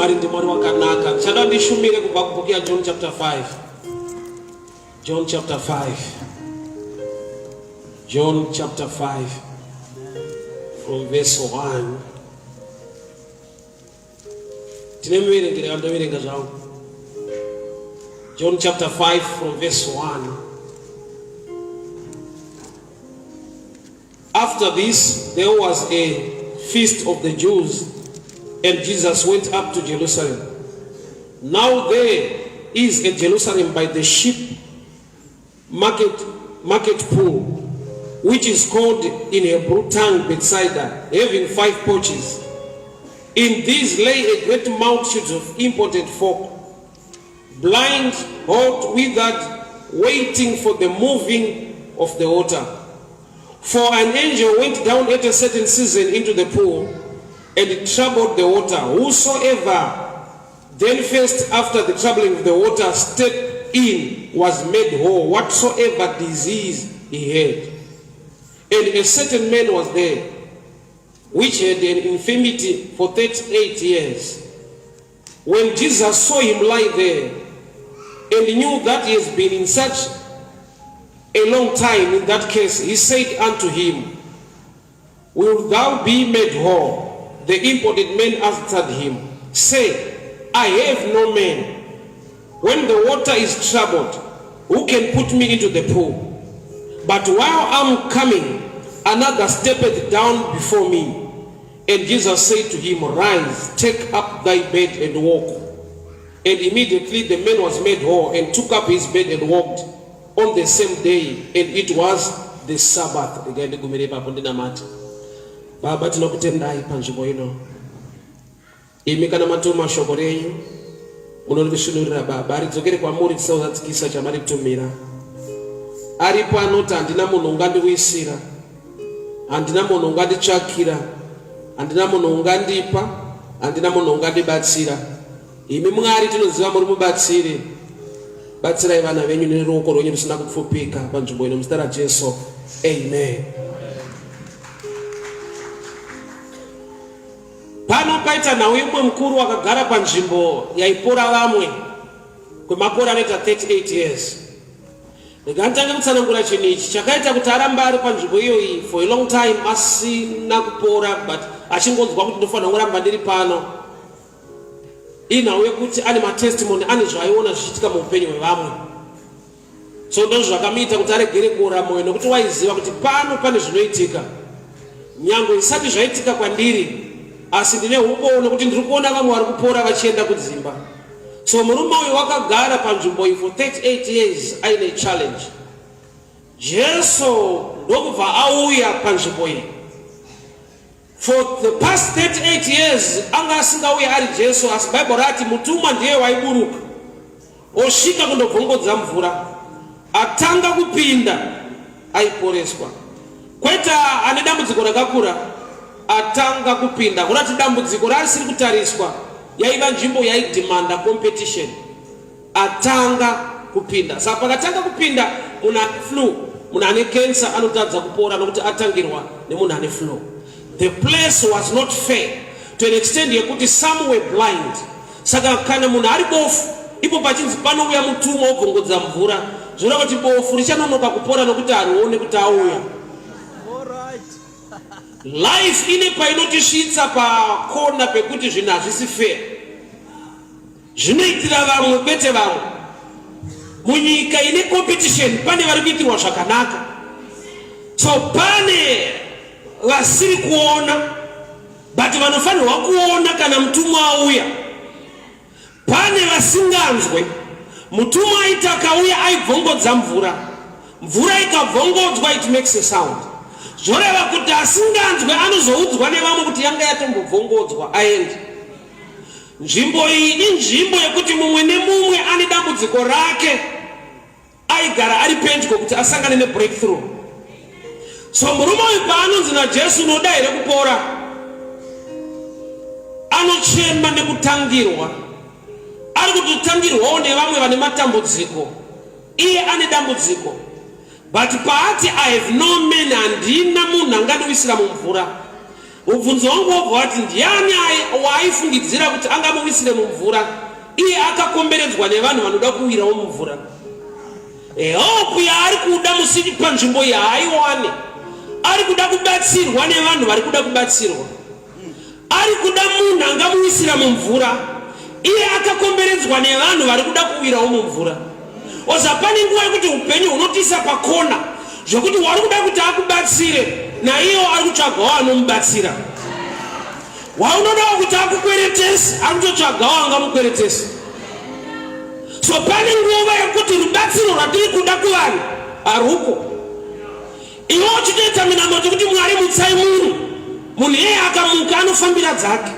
Mwari ndi Mwari wakanaka. Chada ndishumire kubva kubhuku ya John chapter 5. John chapter 5. John chapter 5 from verse 1. Tinemuverengera vandoverenga zvavo. John chapter 5 from verse 1. After this, there was a feast of the Jews, and Jesus went up to Jerusalem. Now there is at Jerusalem by the sheep market pool, which is called in Hebrew tongue Bethsaida, having 5 porches. In these lay a great multitude of impotent folk, blind, halt, withered, waiting for the moving of the water. For an angel went down at a certain season into the pool, and it troubled the water. Whosoever then first after the troubling of the water stepped in was made whole, whatsoever disease he had. And a certain man was there, which had an infirmity for 38 years. When Jesus saw him lie there, and knew that he has been in such a long time in that case, he said unto him, Wilt thou be made whole? The impotent man answered him, Say, I have no man. When the water is troubled, who can put me into the pool? But while I'm coming, another steppeth down before me. And Jesus said to him, Rise, take up thy bed and walk. And immediately the man was made whole, and took up his bed and walked. On the same day, and it was the Sabbath. Baba tinokutendai panzvimbo ino. Imi kana matuma shoko renyu munorivisvinurira Baba ridzokere kwamuri tisaudzatsikisa chamari kutumira. Aripo anoti handina munhu ungandiwisira, handina munhu unganditsvakira, handina munhu ungandipa, handina munhu ungandibatsira. Imi Mwari tinoziva muri mubatsiri. Batsirai vana venyu neruoko rwenyu rusina kupfupika panzvimbo ino muzita raJesu. Amen. Pano paita nhau yemwe mukuru wakagara panzvimbo yaipora vamwe kwemakore anoita 38 years. Ndikantange kutsanangura chinhu ichi chakaita kuti aramba ari panzvimbo iyoyi for a long time asina kupora, but achingonzwa kuti ndofanira kuramba ndiri pano. Inhau yekuti ane matestimony, ane zvaiona zvichiitika muupenyu hwevamwe. So ndozvo zvakamuita kuti aregere kuora mwoyo, nokuti waiziva kuti pano pane zvinoitika. Nyange isati zvaitika kwandiri, asi ndine ubono nokuti ndiri kuona vamwe vari kupora vachienda kudzimba. So murume uyu wakagara panzvimbo iyi for 38 years aine challenge. Jesu ndokubva auya panzvimbo iyi. For the past 38 years, anga asingauya ari Jesu, asi Bible rati mutumwa ndiye waiburuka. Osvika kundobvongodza mvura. Atanga kupinda, aiporeswa. Kweta ane dambudziko rakakura, atanga kupinda. Kurati dambudziko rasiri kutariswa, yaiva nzvimbo yaidimanda competition. Atanga kupinda. Saka pakatanga kupinda, munhu ane flu, munhu ane cancer anotadza kupora nokuti atangirwa nemunhu ane flu. The place was not fair to an extent yekuti some were blind. Saka kana munhu ari bofu, ipo pachinzi panouya mutumwa wobvongodza mvura, zvoreva kuti bofu richanonoka kupora nokuti harione kuti auya. Life ine painotisvitsa pakona pekuti zvinhu hazvisi fair. Zvinoitira vamwe kwete vamwe. Munyika ine competition pane vari kuitirwa zvakanaka. So pane vasiri kuona, but vanofanirwa kuona kana mutumwa auya. Pane vasinganzwe, mutumwa aita akauya aibvongodza mvura, mvura ikabvongodzwa, it makes a sound. Zvoreva kuti asinganzwe anozoudzwa nevamwe kuti yanga yatombobvongodzwa aende. Nzvimbo iyi inzvimbo yekuti mumwe nemumwe ane dambudziko rake, aigara ari pedyo kuti asangane nebreakthrough. So murume uyu paanonzi naJesu unoda here kupora, anochema nekutangirwa. Ari kutotangirwawo nevamwe vane matambudziko, iye ane dambudziko. But paati I have no man, handina munhu angandiwisira mumvura, Ubvunzo wangu wabvati ndiani waifungidzira kuti angamuwisire mumvura iye akakomberedzwa nevanhu vanoda kuwirawo mumvura. Hope yaari kuda musiri panzvimbo yaaiwane, ari kuda kubatsirwa nevanhu vari kuda kubatsirwa, ari kuda munhu angamuwisira mumvura iye akakomberedzwa nevanhu vari kuda kuwirawo mumvura. Oza pane nguva yekuti upenyu hunotiisa pakona zvokuti wari kuda kuti akubatsire naiye ari kutsvagawo anomubatsira. Waunodawo kuti akukweretese ari kutotsvagawo angamukweretese. So pane nguva yekuti rubatsiro rwatiri kuda kuvanhu haruko. Iwe uchitoita minambo kuti Mwari mutsai munhu iyeye akamuka anofambira dzake.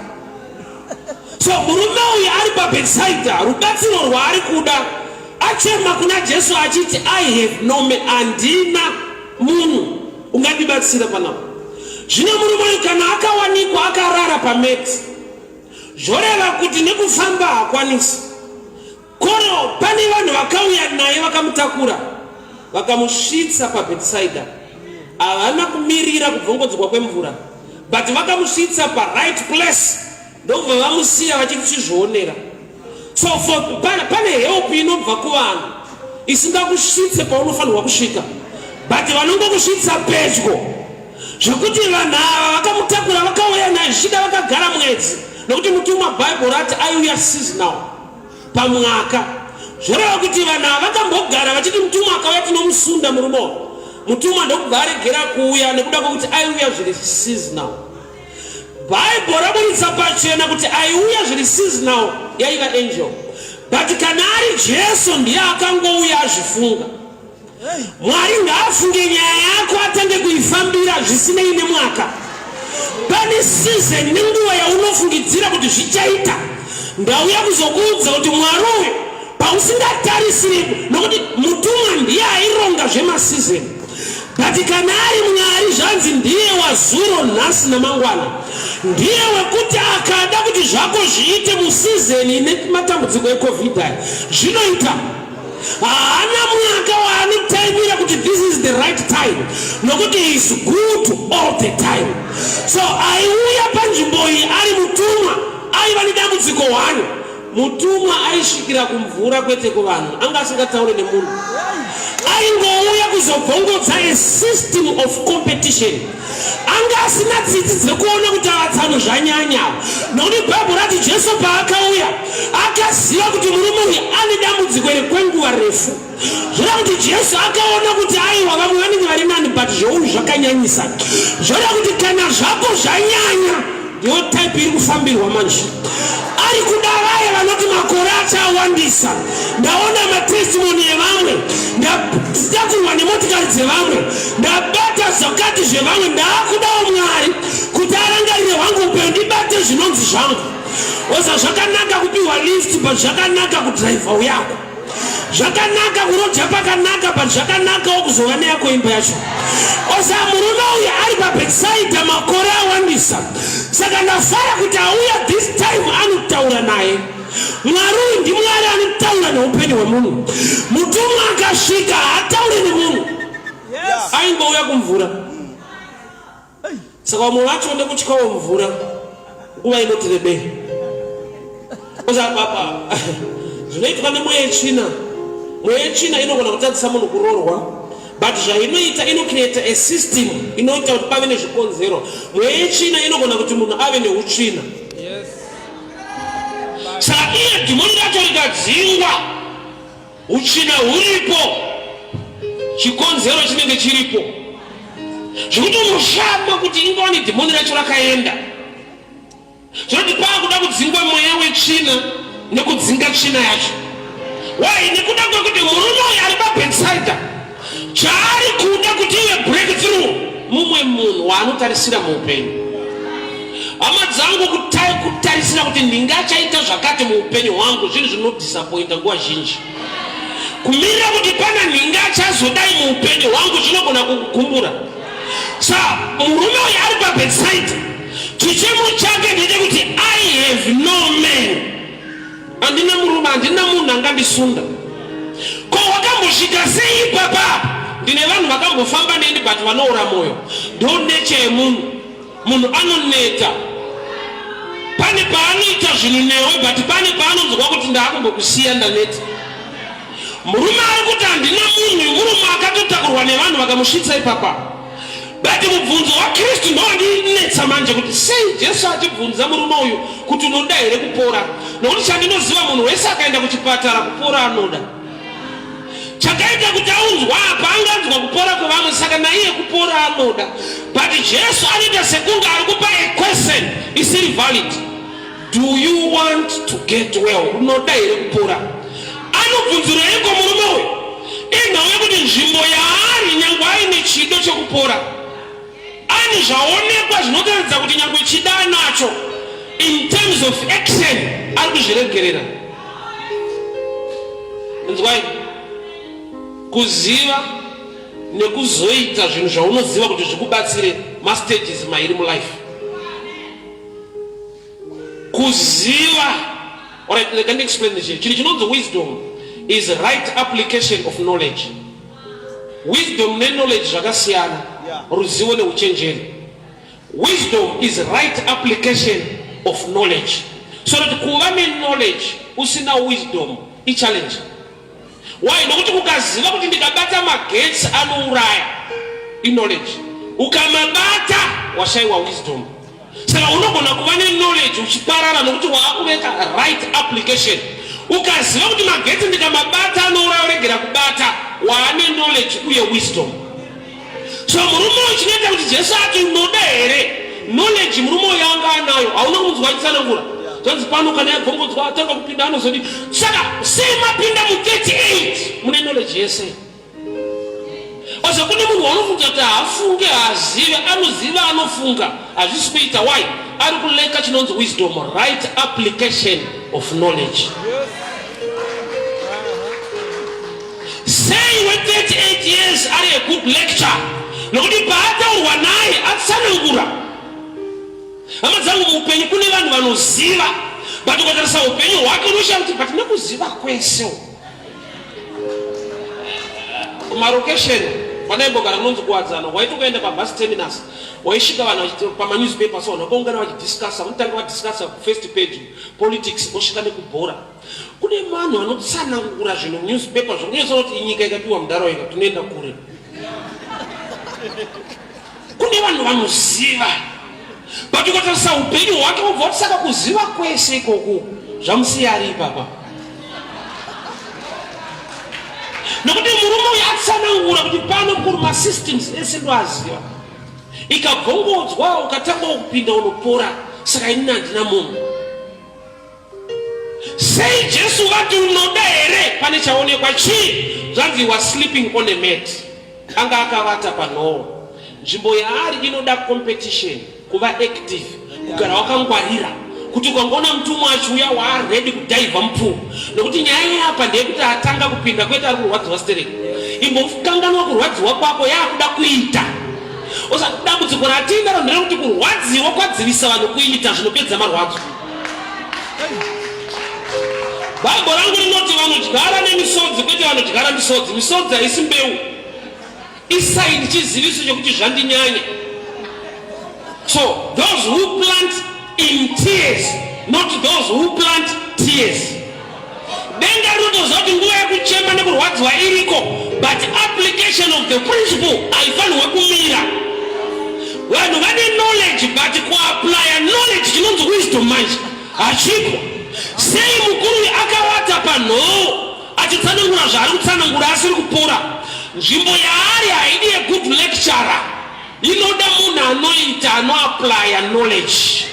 So murume uyu ari paBethsaida, rubatsiro rwaari kuda achema kuna Jesu achiti I have no man, andina munhu ungandibatsira panapo. Zvino murume uyu kana akawanikwa akarara pameti, zvoreva kuti nekufamba hakwanisi. Kono pane vanhu vakauya naye vakamutakura vakamusvitsa paBethsaida. Havana kumirira kubvongodzwa kwemvura, but vakamusvitsa right place ndobva vamusiya vachiti chizvionera. So pane help inobva kuvanhu isingakusvitse paunofanirwa kusvika, but vanongokusvitsa pedyo zvokuti vanhu ava vakamutakura vakauya naye zvichida vakagara mwedzi, nokuti mutumwa Bible rati aiuya seasonal pamwaka. Zvoreva kuti vanhu ava vakambogara vachiti mutumwa akauya tinomusunda murume, mutumwa ndokubva aregera kuuya nekuda kwokuti aiuya zviri seasonal. Bible raburitsa pachena kuti aiuya zviri seasonal yaiva angel, but kana ari Jesu ndiye akangouya azvifunga. Mwari ngaafunge nyaya yako atange kuifambira zvisinei nemwaka. Pane season nenguva yaunofungidzira kuti zvichaita. Ndauya kuzokuudza kuti Mwari uyu pausingatarisiri, nokuti mutumwa ndiye aironga zvemasizoni. But kana ari Mwari zvanzi ndiye wazuro nhasi namangwana, ndiye wekuti akada kuti zvako zviite musizoni nematambudziko eCovid zvinoita. Haana mwaka waanotaimira kuti this is the right time, nokuti he is good all the time. So aiuya panzvimbo iyi ari mutumwa aiva nedambudziko hwani. Mutumwa aisvikira kumvura kwete kuvanhu, anga asingataure nemunhu. Aingouya kuzobvongodza a system of competition. Anga asina tsitsi dzekuona kuti avatsano zvanyanya, nokuti Bible rati Jesu paakauya akaziva kuti murume uyu ane dambudziko rekwenguva refu. Zvoreva kuti Jesu akaona kuti aiwa vamwe vanenge vari nani, but zvouru zvakanyanyisa. Zvoreva kuti kana zvako zvanyanya ndiyo type iri kufambirwa manje. Ari kuda vaya vanoti makore achawandisa. Ndaona matestimony evamwe, ndatakurwa nemotikari dzevamwe, ndabata zvakati zvevamwe. Ndaakudawo Mwari kuti arangarire hwangu upenyu ndibate zvinonzi zvangu. Oza zvakanaka kupiwa lift, but zvakanaka kudhiraivha uyako. Zvakanaka kurodya pakanaka, but zvakanawo kuzova neyako imba yacho. Oza murume uyu ari paBethsaida makore awandisa. Saka ndafara kuti auya this time anotaura naye. Mwari uyu ndiMwari anotaura neupenyu hwemunhu. Mutumwa akasvika haataure nemunhu, aingouya kumvura. Saka vamwe vacho ndekutyawo mvura nguva inoti rebei. Oza papa zvinoitwa nemweya yechina. Mweya yechina inogona kutadzisa munhu kuroorwa, but zvainoita inocreate a system inoita kuti pave nezvikonzero. Mweya yechina inogona kuti munhu ave neutsvina. Saka iye dhimoni racho rikadzingwa, utsvina huripo, chikonzero chinenge chiripo, zvokuti unoshama kuti ingava nedhimoni racho rakaenda. Zvinoti paakuda kudzingwa mweya wetsvina nekudzinga tsvina yacho. Why? Nekuda kwekuti murume uyu ari paBethsaida, chaari kuda kuti ive breakthrough mumwe munhu waanotarisira muupenyu. Hama dzangu kutarisira kuti ndingachaita zvakati muupenyu hwangu zvinhu zvinodisappointa nguva zhinji. Kumirira kuti pana ndingachazodai muupenyu hwangu zvinogona kukukumbura. Saka murume uyu ari paBethsaida, chichemo chake ndechekuti I have no man. Andina murume, andina munhu angandisunda. Ko wakambosvika sei papa? Ndine vanhu vakambofamba neni but vanoora moyo. Ndo nature yemunhu. munhu anoneta. Pane paanoita zvinhu newe but pane paanonzwa kuti ndakumbokusiya ndaneta. Murume ari kuti handina munhu, murume akatotakurwa nevanhu vakamusvitsa ipapa. But mubvunzo waKristu ndowandinetsa manje kuti sei Jesu achibvunza murume uyu kuti unoda here kupora. Nokuti chandinoziva munhu wese akaenda kuchipatara kupora anoda. Chakaita kuti aunzwa apa anganzwa kupora kwevamwe saka naiye kupora anoda. But Jesu anoita sekunge ari kupa a question isiri valid. Do you want to get well? Unoda here kupora. Anobvunzira yeko murume uyu. Inhauya kuti nzvimbo yaari nyangwe aine chido chekupora. Ani zvaonekwa zvinotaridza kuti nyangwe chida nacho. In terms of action, ari kuzviregerera. Nzwai. Kuziva nekuzoita zvinhu zvaunoziva kuti zvikubatsire mastages mairi mulife. Kuziva. Alright, let me explain this here. Chinhu chinonzi wisdom is right application of knowledge. Wisdom ne knowledge zvakasiyana. Ruzivo neuchenjeri. Wisdom is right application of knowledge. So that kuva knowledge usina wisdom I challenge. Why? Nokuti ukaziva kuti ndikabata magetsi anouraya I knowledge. Ukamabata washaiwa wisdom. Saka unogona kuva knowledge uchiparara nokuti waakureka right application. Ukaziva kuti magetsi ndikamabata anouraya uregera kubata waane knowledge uye wisdom. So murume uchinoita kuti Jesu ati unoda here knowledge murume yanga anayo hauna kunzwa achitsanangura. Zvanzi pano kana yabvongodzwa atanga kupinda anozoti saka sei mapinda mu 38 mune knowledge yese. Ose kune munhu wanofunga kuti afunge azive anoziva anofunga hazvisi kuita. Why? Ari kuleka chinonzi wisdom, right application of knowledge. Say when 38 years are a good lecture. Nokuti paataurwa naye atsanangura. Amadzangu muupenyu kune vanhu vanoziva but ukatarisa upenyu hwake unoshaya kuti but nekuziva kwese. Kumarokesheni padaibogara kunonzi kuwadzana waiti ukaenda pabus terminus waisvika vanhu pamanewspaper so vakaungana vachidiscassa vanotanga vadiscassa first page politics vosvika nekubhora. Kune vanhu vanotsanangura zvinhu newspaper zvokunyesa kuti inyika ikapiwa muntaraunda tunoenda kure. Kune vanhu vanoziva but ukatarisa upenyu hwake ubva kuti saka kuziva kwese ikoko zvamusiya ari ipapa. Nokuti murume uyu atsanangura kuti pano kuri masystems ese ndoaziva. Ikabvongodzwa ukatanga kupinda unopora saka ini handina munhu. Sei Jesu vati unoda here pane chaonekwa chii? Zvanzi was sleeping on a mat. Anga akavata panhoo. Nzvimbo yaari inoda competition, kuva active, kugara wakangwarira. Kuti ukangoona mutumwa achiuya waari ready kudhaivha mupfumo. Nokuti nyaya yapa ndeyekuti atanga kupinda kwete ari kurwadziwa stereki. Imbokanganwa kurwadziwa kwako yakuda kuita. Osa dambudziko ratinda ronhera kuti kurwadziwa kwadzivisa vanhu kuita zvinopedza marwadzo. Bhaibheri rangu rinoti vanodyara nemisodzi kwete vanodyara misodzi. Misodzi haisi mbeu. Isaini chiziviso chokuti zvandinyanya. So those who plant in tears, not those who plant tears. Denga rutoza kuti nguva yekuchema nekurwadziwa iriko, but application of the principle haifanirwe kumira. Vanhu vane knowledge but kuapply knowledge chinonzi wisdom manje hachipo. Sei mukuru akavata panhoo achitsanangura zvaari kutsanangura asiri kupora. Nzvimbo yaari haidi a good lecturer. Inoda munhu anoita anoapply knowledge.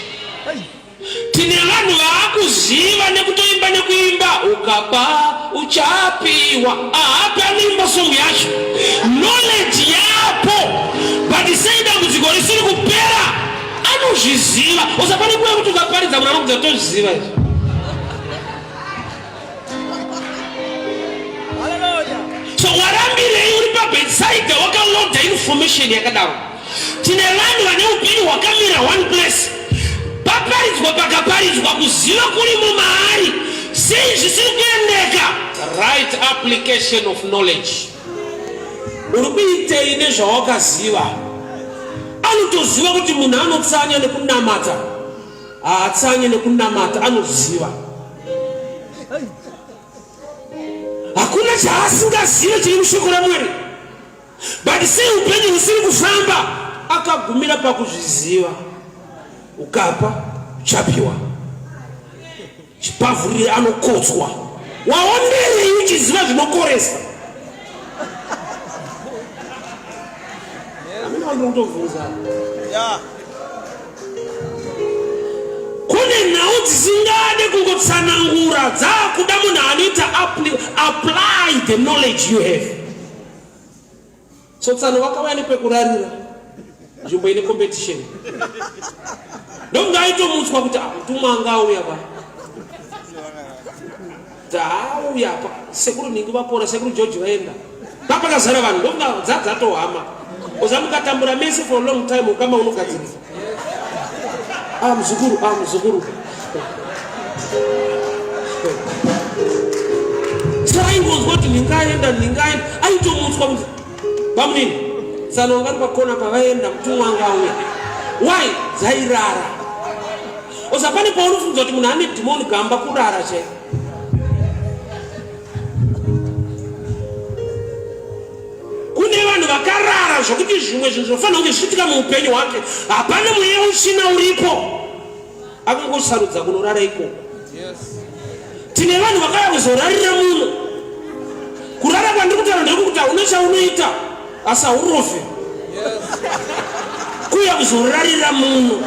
Tine vanhu vaakuziva nekutoimba nekuimba ukapa uchapiwa. Hapana songo yacho. Knowledge yapo but sei dambudziko risiri kupera anozviziva. Usapane kuya kuti ukaparidza munhu anokudza kutozviziva izvi. So warambirei uri pabedside wakaloda information yakadaro. Tine vanhu vane upenyu hwakamira one place. Paparidzwa pakaparidzwa kuziva kuri mumaari. Sei zvisiri kuendeka? Right application of knowledge. Uri kuitei nezvawakaziva. anotoziva kuti munhu anotsanya nekunamata haatsanye nekunamata anoziva. Hakuna chaasingazive chiri mushoko raMwari, but sei upenyu husiri kufamba akagumira pakuzviziva. Ukapa chapiwa chipavhurire anokotswa. Waonere uchiziva zvinokoresa. Amina ndotobvunza. Kune nhau dzisingade kungotsanangura dzakuda munhu anoita apply the knowledge you have. So tsano vakauya nepekurarira nzvimbo ine competition. Ndongaitomutswa kuti mutumwa anga auya pa. Dauya pa sekuru ningi vapora sekuru George vaenda. Papakazara vanhu ndonga dzatohama. Uzamukatambura mese for a long time kama unogadzirisa. Mzukuru. Saingozwa kuti ningaenda aitomutswa kuti pamunini tsano ngari pakona pavaenda mutumwa anga auya. Why? Zairara. Usapane paunofunza kuti munhu ane demoni gamba kurara che. Kune vanhu vakarara zvokuti zvimwe zvinhu zvofanira kunge zvichiitika muupenyu hwake hapana mweya uchina uripo, akangosarudza kunorara ikoko. Tine vanhu vakauya kuzorarira muno. Kurara kwandiri kutaura ndekuti hauna chaunoita asi haurofe. Kuya kuzorarira muno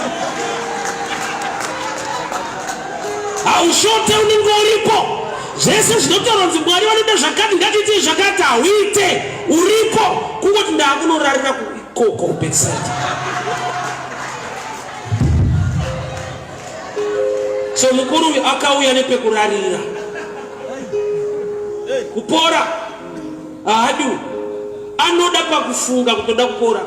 haushote unenge uripo. Zvese zvinotaura kuti Mwari vanoita zvakati ngatiite zvakati hauite uripo, kungoti ndaakunorarira ikoko kuBethsaida. So mukuru akauya nepekurarira. Kupora haadu, anoda pakufunga kutoda kupora,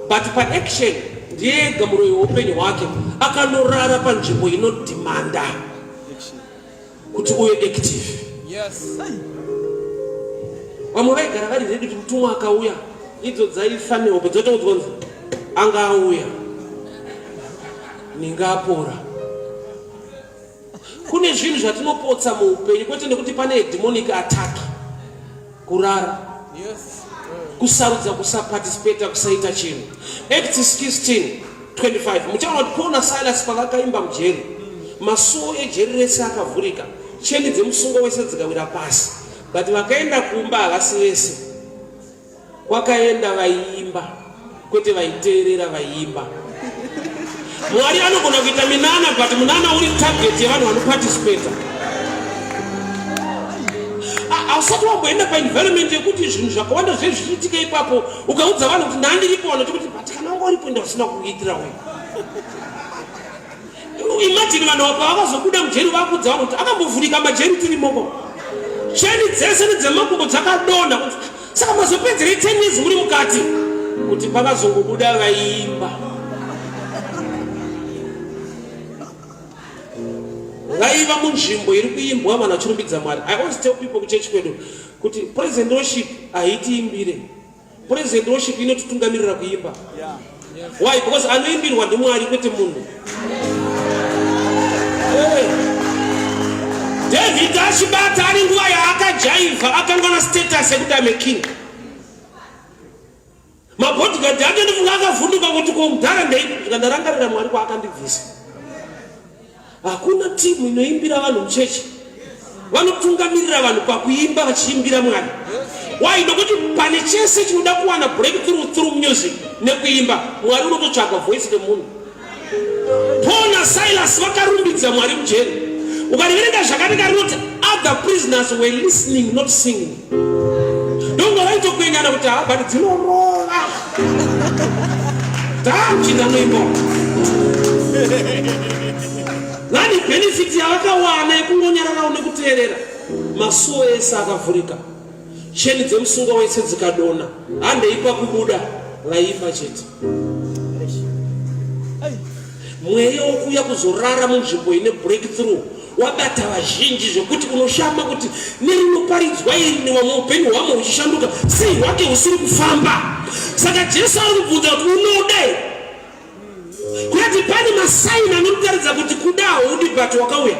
but paaction ndiyega muroyi weupenyu hwake akanorara panzvimbo inodhimanda kuti uye active. Vamwe vaigara vari ready kuti mutumwa akauya idzo dzaifa nehope dzotoudzwa anga auya ningapora. Kune zvinhu zvatinopotsa muupenyu kwete nekuti pane demonic attack. Kurara, kusarudza kusaparticipate, kusaita chinhu. Acts 16:25 muchaona kuti Paul naSilas pavakaimba mujeri, masuo ejeri rese akavhurika, cheni dzemusungo wese dzikawira pasi, but vakaenda kumba havasi vese. Kwakaenda vaiimba kwete vaiteerera vaiimba. Mwari anogona kuita minana, but munana uri target yevanhu vanoparticipate. Hausati wamboenda paenvironment yekuti zvinhu zvakawanda zvezvichiitika ipapo ukaudza vanhu kuti ndandiripo vanoti but kana wanga uripo ndasina kuitira wewe. Imagine vanhu apa vakazobuda mujeri vakuudza vanhu kuti akambovhurika majeri tirimoko, cheni dzese nedzemabhuku dzakadonha. Saka mazopedzerei 10 years muri mukati kuti pakazongobuda vaimba. Vaiva munzvimbo iri kuimbwa vanhu vachirumbidza Mwari. I always tell people kuchechi kwedu kuti present worship haitiimbire. Present worship inotitungamirira kuimba. Why? Because anoimbirwa ndiMwari kwete munhu. David achibata ari nguva yaakajaivha akanga na status yekuti ame king. Mabodyguard ake ndifunga akavhunduka kuti komudhara ndandarangarira Mwari kwaakandibvisa. Hakuna timu inoimbira vanhu muchechi vanotungamirira vanhu pakuimba vachiimbira Mwari. Why? Nokuti pane chese chinoda kuwana breakthrough through music nekuimba, Mwari unototsvaga voice remunhu. Paul naSilas vakarumbidza Mwari mujeri. Ukariverenga zvakatika rinoti other prisoners were listening not singing. Ndongo vaitokuenyana kuti but dzinorova taachidanoimba. Nani benefit yavakawana yekungonyararawo nekuteerera. Masuo ese akavhurika, cheni dzemusungo wese dzikadonha, handeipa kubuda vaimba chete. Mweya wokuya kuzorara munzvimbo ine breakthrough wabata vazhinji zvokuti unoshama kuti nerinoparidzwa iri nevamwe upenyu hwamwe huchishanduka sei hwake husiri kufamba. Saka Jesu ari kubvunza kuti unode ngati pani masaini anotaridza kuti kudawo udibati wakauya.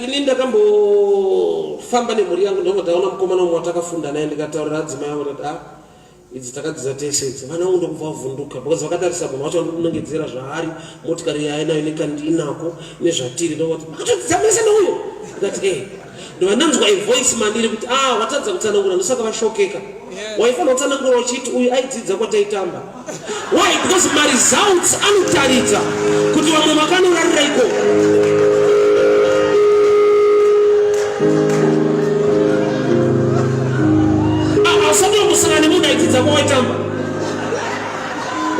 Ini ndakambofamba nemhuri yangu ndodaona mukomana umwe watakafunda naye ndikataurira adzimai angu kuti idzi takadziza tese idzi vana vangu ndokubva vavhunduka because vakatarisa munhu wacho anonongedzera zvaari motikari yainayo nekandinako nezvatiri ndoti makatodzidza mese neuyo ndikati ndovananzwa ivoice mandiri kuti watadza kutsanangura ndosaka vashokeka waifanira kutsanangura uchiti uyu aidzidza kwataitamba. Why? Because maresults anotaridza kuti vamwe makanorarira ikoko. Musangane munhu aidzidza kwawaitamba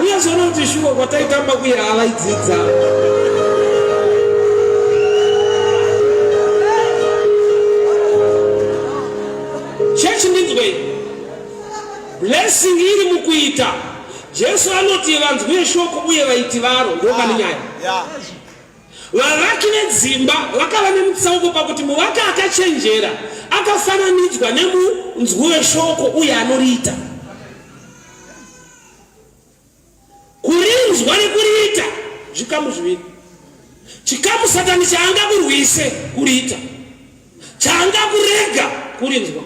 uyazoona kuti shuwa kwataitamba kuya avaidzidza. Church ndinzwe blessing iri mukuita. Jesu anoti vanzwe shoko uye vaiti varo ndokani nyaya. Vavaki vedzimba vakava nemutsauko pakuti muvaki akachenjera akafananidzwa nemunzwi weshoko uye anoriita. Kurinzwa nekuriita zvikamu zviviri. Chikamu Satani chaangakurwise kuriita, chaangakurega kurinzwa.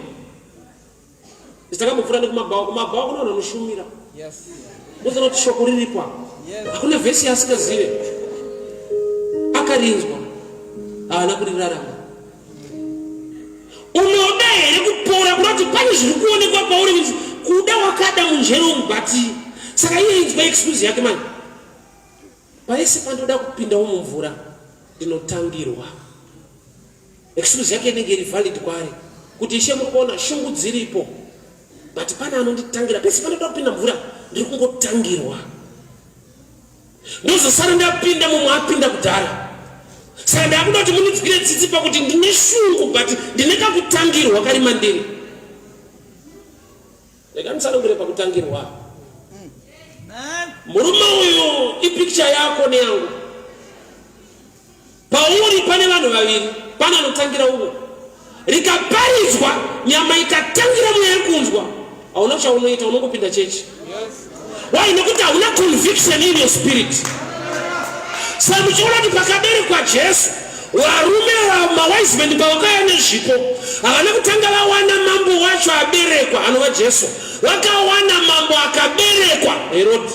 Nditakambopfuura nekumabhawa kunoona anoshumira. Unoziva kuti shoko riripo. Hakuna vhesi yaasikazive. Akarinzwa haana kurirarama. Unoda here kupora kunoti pane zviri kuonekwa pauri kuda wakada munjere umubati. Saka iye inzwa excuse yake mani. Paese pandoda kupindawo mumvura ndinotangirwa. Excuse yake inenge iri valid kwaari kuti Ishe muri kuona shungu dziripo but pane anonditangira pese pandoda kupinda mvura ndiri kungotangirwa. Ndozosara ndapinda mumwe apinda kudhara. Saka ndakuda kuti mundidzikire tsitsi pakuti ndine shungu but ndine kakutangirwa kari mandiri. Ndakamusanangure pakutangirwa. Murume uyu ipicture yako neyangu. Pauri pane vanhu vaviri, pane anotangira uko. Rikaparidzwa nyama ikatangira mweya kunzwa. Hauna chaunoita, unongopinda chechi. Why? Nekuti hauna conviction in your spirit. Saka muchiona kuti pakaberekwa Jesu varume mawise men pavakauya nezvipo havana kutanga vawana mambo wacho aberekwa anova Jesu. Vakawana mambo akaberekwa Herodi.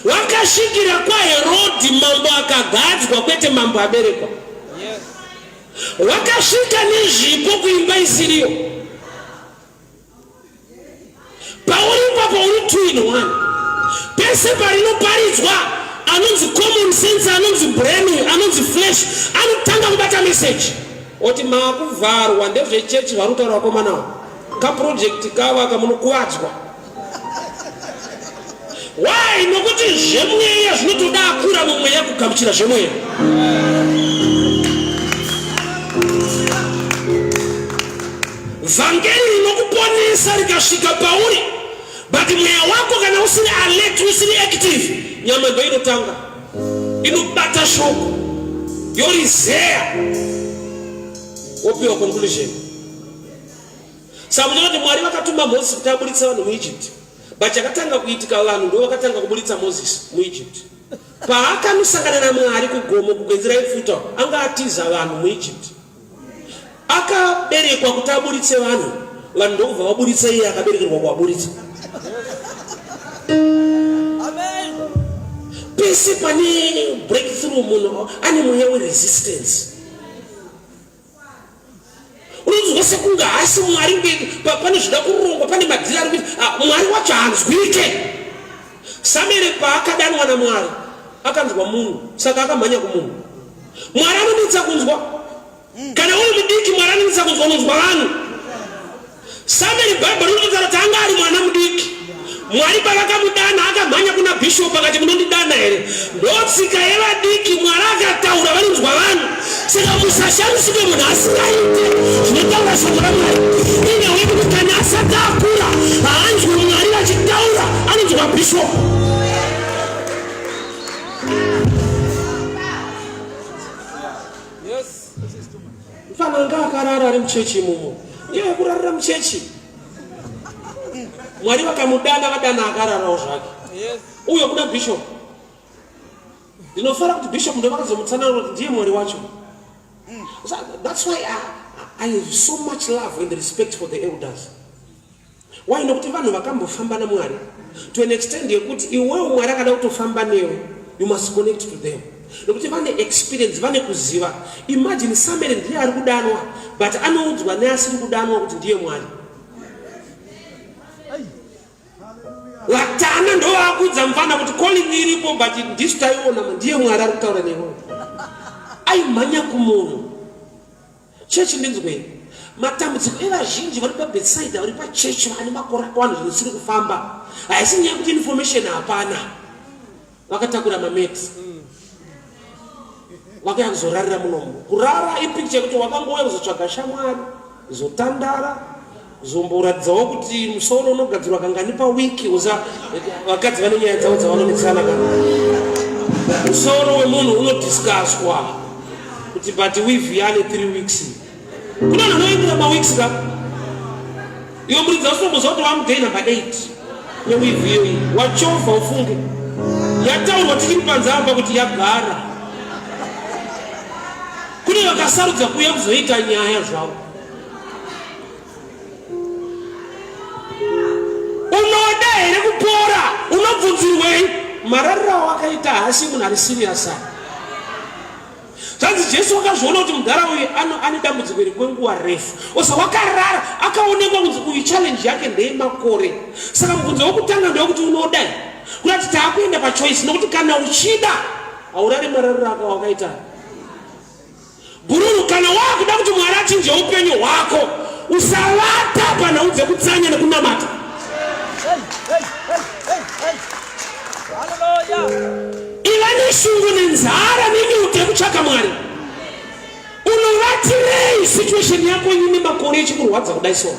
Vakasvikira kwaHerodhi mambo akagadzwa kwete mambo aberekwa. Vakasvika nezvipo kuimba isiriyo. Pauri ipapo uri 2 in 1. Pese parinoparidzwa anonzi common sense, anonzi brain, anonzi flesh, anotanga kubata message. Oti maakuvharwa ndezvechechi varutaura vakomanawo. Kaproject kava kamunokuwadzwa. Why? Nokuti zvemweya zvinotoda akura mumweya kugamuchira zvemweya. Vhangeri rinokuponesa rikasvika pauri but mweya wako kana usiri alert, usiri active, nyama ndo inotanga inobata shoko yorizeya wopiwa conclusion. Saka munoti Mwari vakatuma Moses kuti aburitsa vanhu muEgypt, but chakatanga kuitika vanhu ndo vakatanga kuburitsa Moses muEgypt. Paakanosangana naMwari kugomo kugwenzera ifuta anga atiza vanhu muEgypt. Akaberekwa kuti aburitse vanhu, vanhu ndokubva vaburitsa iye akaberekerwa kuvaburitsa. Amen. Pese pane breakthrough munhu ane mweya weresistance. Unonzwa sekunge hasi Mwari pane zvida kurongwa, pane madhiri ari kuti Mwari wacho hanzwike. Samueri paakadanwa naMwari akanzwa munhu, saka akamhanya kumunhu. Mwari anonetsa kunzwa. Kana uri mudiki Mwari anonetsa kunzwa unonzwa vanhu. Samueri Bhaibheri rinotaura kuti anga ari mwana mudiki. Mwari pavakamudana akamhanya kuna bishop akati munondidana here? Ndotsika yevadiki, Mwari akataura vanonzwa vanhu. Saka musashamisike munhu asingaite zvinotaura shoko raMwari. Inyawe kuti kana asati akura haanzwi Mwari vachitaura, anonzwa bishop. Mfana nga akarara ari muchechi imomo. Ndiye kurarira muchechi. Mwari vakamudana vakadana akararawo zvake. uyo kuna bishop ndinofara kuti bishop ndo vakazomutsana kuti ndiye mwari wacho. So that's why I have so much love and respect for the elders. Why nokuti vanhu vakambofamba naMwari to an extent yekuti iwewe Mwari akada kutofamba newe, you must connect to them. Nokuti vane experience, vane kuziva. Imagine Samuel ndiye ari kudanwa but anoudzwa neasiri kudanwa kuti ndiye Mwari. Vatana ndo vakudza mfana kuti calling iripo but ndisitaiona ndiye Mwari ari kutaura newe. Aimhanya kumunhu. Church ndinzwe. Matambudziko evazhinji vari paBethsaida vari pachechi vane makore akawanda zvinosiri kufamba. Haisi nyaya kuti information hapana. Vakatakura mameti. Vakaya kuzorarira munomu. Kurara ipicture kuti wakangouya kuzotsvaga shamwari, kuzotandara, kuzomboratidzawo kuti musoro unogadzirwa kangani pawiki vakadzi vane nyaya dzavo dzavanonetsana kana. Musoro wemunhu unodiscusswa kuti but wivhiyane 3 weeks. Kuna vanhu vanoendera maweeks ka. Iwe muridzi usomboziva kuti wamuday number 8 yewivhiyo iyi. Wachovha ufunge. Yataurwa tichiri panzamba kuti yagara. Kune vakasarudza kuuya kuzoita nyaya zvavo. Unoda here kupora, unobvunzirwei? Mararira wakaita haasi munhu ari serious. Zvanzi Jesu wakazviona kuti mudhara uyu ane dambudziko rekwenguva refu. Osa wakarara akaonekwa kuti uyu challenge yake ndeyemakore. Saka mubvunzo wokutanga ndewekuti unodai. Kuti taakuenda pachoice nokuti kana uchida haurari mararira akawakaita. Bururu kana wakuda kuti Mwari achinje upenyu hwako usavata panhau dzekutsanya nekunamata. Iva neshungu nenzara nemiuto yekutsvaka Mwari. Unovatirei situation yako ine makore echikurwadza kudai so?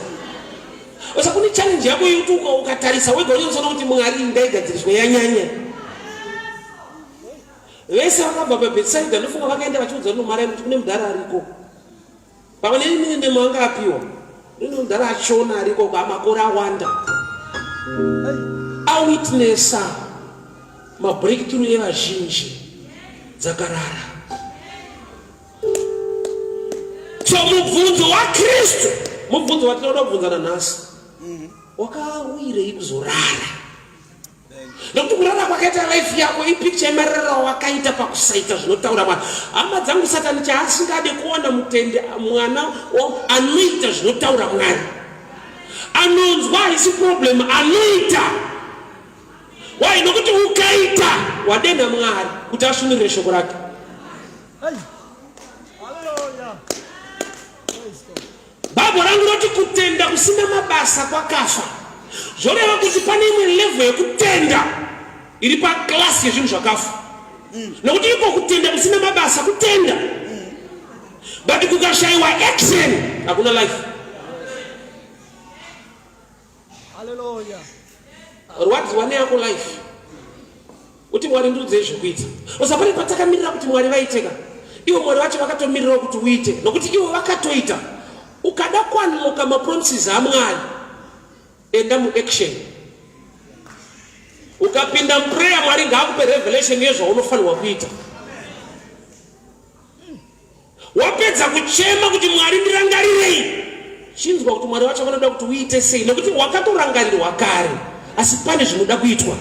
Osa kune challenge yako yokuti ukatarisa wega unoziona kuti Mwari ndaigadziriswa yanyanya. Vese vakabva paBethsaida ndofunga vakaenda vachiudza Mwari kuti kune mudhara ariko. Pamwe nemine manga apiwa. Kune mudhara achona ariko kwa makore awanda. Awitnessa mabreakthrough evazhinji dzakarara. So mubvunzo waKristu, mubvunzo watinoda kubvunzana nhasi, wakawirei kuzorara? Nokuti kurara kwakaita life yako ipicture yemarariro wakaita pakusaita zvinotaura Mwari. Hama dzangu Satani chaasingade kuona mutende mwana anoita zvinotaura Mwari. Anonzwa haisi problem, anoita. Why? Nokuti ukaita wadena Mwari kuti ashumire shoko rake. Bhaibheri rangu roti kutenda kusina mabasa kwakafa. Zvoreva kuti pane imwe level yekutenda iri paklasi yezvinhu zvakafa. Nokuti iko kutenda kusina mabasa kutenda. But kukashaiwa action hakuna life. Hallelujah. Rwadziwa neyako life. Kuti Mwari ndudze zvekuita. Usapari patakamirira kuti Mwari vaiteka. Iwo Mwari vacho vakatomirira kuti uite. Nokuti iwo vakatoita. Ukada kwanuka mapromises aMwari. Enda mu-action. Ukapinda prayer Mwari ngaakupe revelation yezvaunofanirwa kuita. Wapedza kuchema kuti Mwari ndirangarirei. Chinzwa kuti Mwari wacho vanoda kuti uite sei. Nokuti wakatorangarirwa kare. Asi pane zvinoda kuitwa.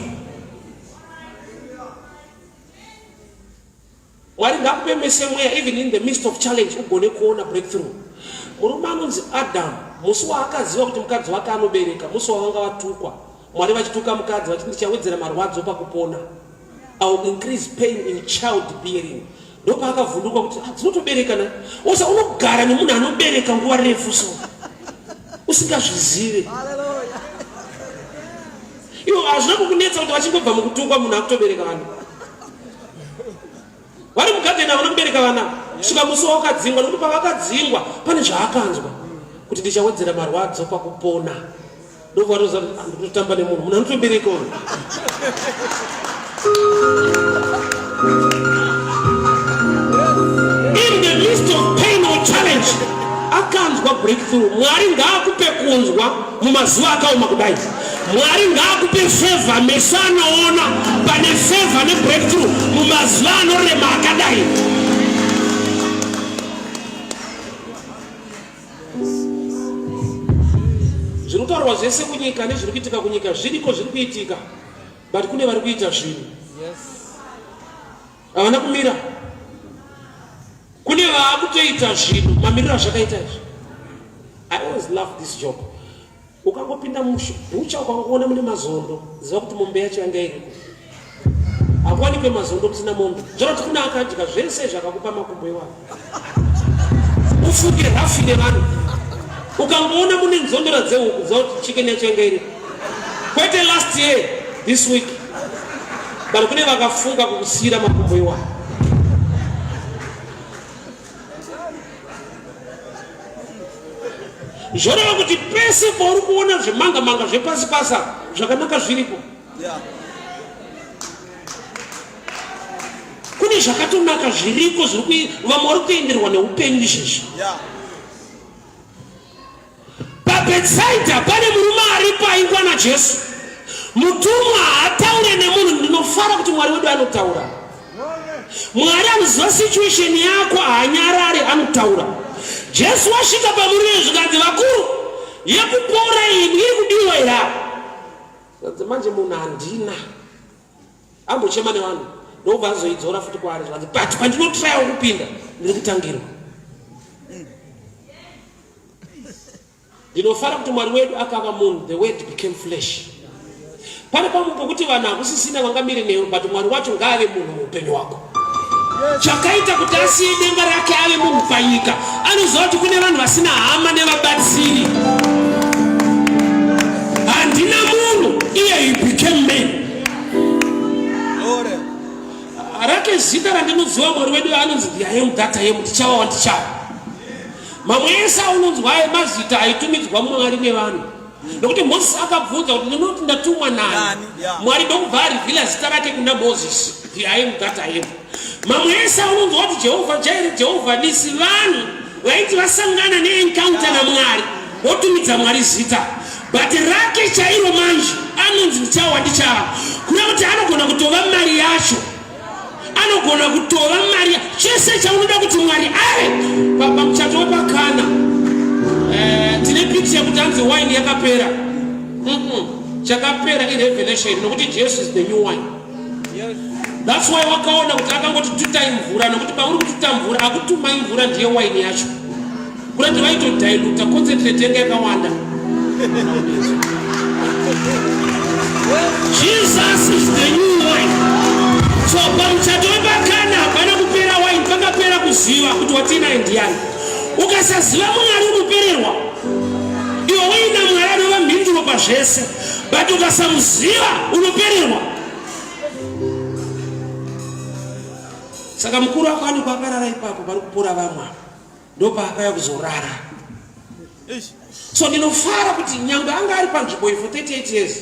Mwari ngaakupe mese mweya even in the midst of challenge ugone kuona breakthrough. Murume anonzi Adam, musi waakaziva kuti mukadzi wake anobereka, musi wavanga vatukwa. Mwari vachituka mukadzi vachiti ndichawedzera marwadzo pakupona. I will increase pain in childbearing. Ndopa akavhunduka kuti dzinotobereka na. Osa unogara nemunhu anobereka nguva refu so. Usingazvizive. Hallelujah. Iwo hazvina kukunetsa kuti vachingobva mukutukwa munhu akutobereka vana. Vari mugadheni vanobereka vana. Svika musi wakadzingwa nokuti pavakadzingwa pane zvaakanzwa kuti ndichawedzera marwadzo pakupona. Ndovatoza ndotamba nemunhu munhu anotobereka uyu. In the midst of pain or challenge, akanzwa breakthrough. Mwari ngaakupe kunzwa mumazuva akaoma kudai. Mwari ngakupe favor mesana ona pane favor ne breakthrough mumazano remakadai. Zvinotaurwa zvese kunyika nezviri kuitika kunyika zviriko zviri kuitika, but kune vari kuita zvinhu. Havana kumira. Kune vaakutoita zvinhu mamiriro azvakaita izvi. I always love this job. Ukangopinda mubucha ukangoona mune mazondo, ziva kuti mombe yacho yanga iriko. Hakuwanikwe mazondo kusina mombe. Zvakati kuna akadya zvese zvakakupa makumbo iwayo. Ufunge hafi nevanhu. Ukangoona mune nzondora dzehuku ziva kuti chicken yacho yanga iriko. Kwete last year, this week. Bali kune vakafunga kukusira makumbo iwayo. Zvoreva kuti pese pauri kuona zvemanga-manga zvepasi-pasa zvakanaka zviripo. Kune zvakatonaka zviriko vamwe vari kuenderwa neupenyu izvezvi. PaBetsaida pane murume aripo aingwa naJesu. Mutumwa haataure nemunhu, ndinofara kuti Mwari wedu anotaura. Mwari anoziva situation yako, haanyarare, anotaura. Jesu wasvika pamurume zvikanzi vakuru, yekupora iyi iri kudiwa here. Manje munhu handina. Ambochema nevanhu, ndobva azoidzora futi kwaari zvikanzi but pandinotrayawo kupinda ndiri kutangirwa. Ndinofara kuti Mwari wedu akava munhu, the word became flesh. Pane pamwe pokuti vanhu hakusisina vangamire newe, but Mwari wacho ngaave munhu muupenyu wako. Chakaita kuti asiye denga rake ave munhu panyika, anoziva kuti kune vanhu vasina hama nevabatsiri. Handina munhu, iye he became man. Rake zita randinoziva Mwari wedu anonzi I am that I am, ndichava wandichava. Mamwe ese aunonzwa mazita aitumidzwa Mwari nevanhu. Nokuti Moses akabvunza kuti ndinoti ndatumwa nani? Mwari ndokubva arivhila zita rake kuna Moses, I am that I am. Mamwe ese aunonzwa kuti Jehovha Jaire, Jehovha Nisi, vanhu vaiti vasangana neencounter naMwari votumidza Mwari zita. But rake chairo manje anonzi ndichava ndichava. Kuna kuti anogona kutova mari yacho, anogona kutova mari chese chaunoda kuti Mwari ave. Pamuchato wepakana tine picture yekuti anzi wine yakapera. Chakapera in Revelation nokuti Jesus is the new wine. That's why wakaona kuti akangoti tuta mvura, nokuti pauri kututa mvura akutuma mvura ndiye wine yacho. Kuti vaito dilute concentrate yake yakawanda. Jesus is the new wine. So pamuchato wepakana hapana kupera wine, pakapera kuziva kuti watina ndiani. Ukasaziva Mwari unopererwa. Iwe uina Mwari anova mhinduro pazvese, but ukasamuziva unopererwa. Saka mukuru akawanikwa akarara ipapo pari kupora vamwe, ndopaakauya kuzorara. So ndinofara kuti nyangwe anga ari panzvimbo iyi for 38 years,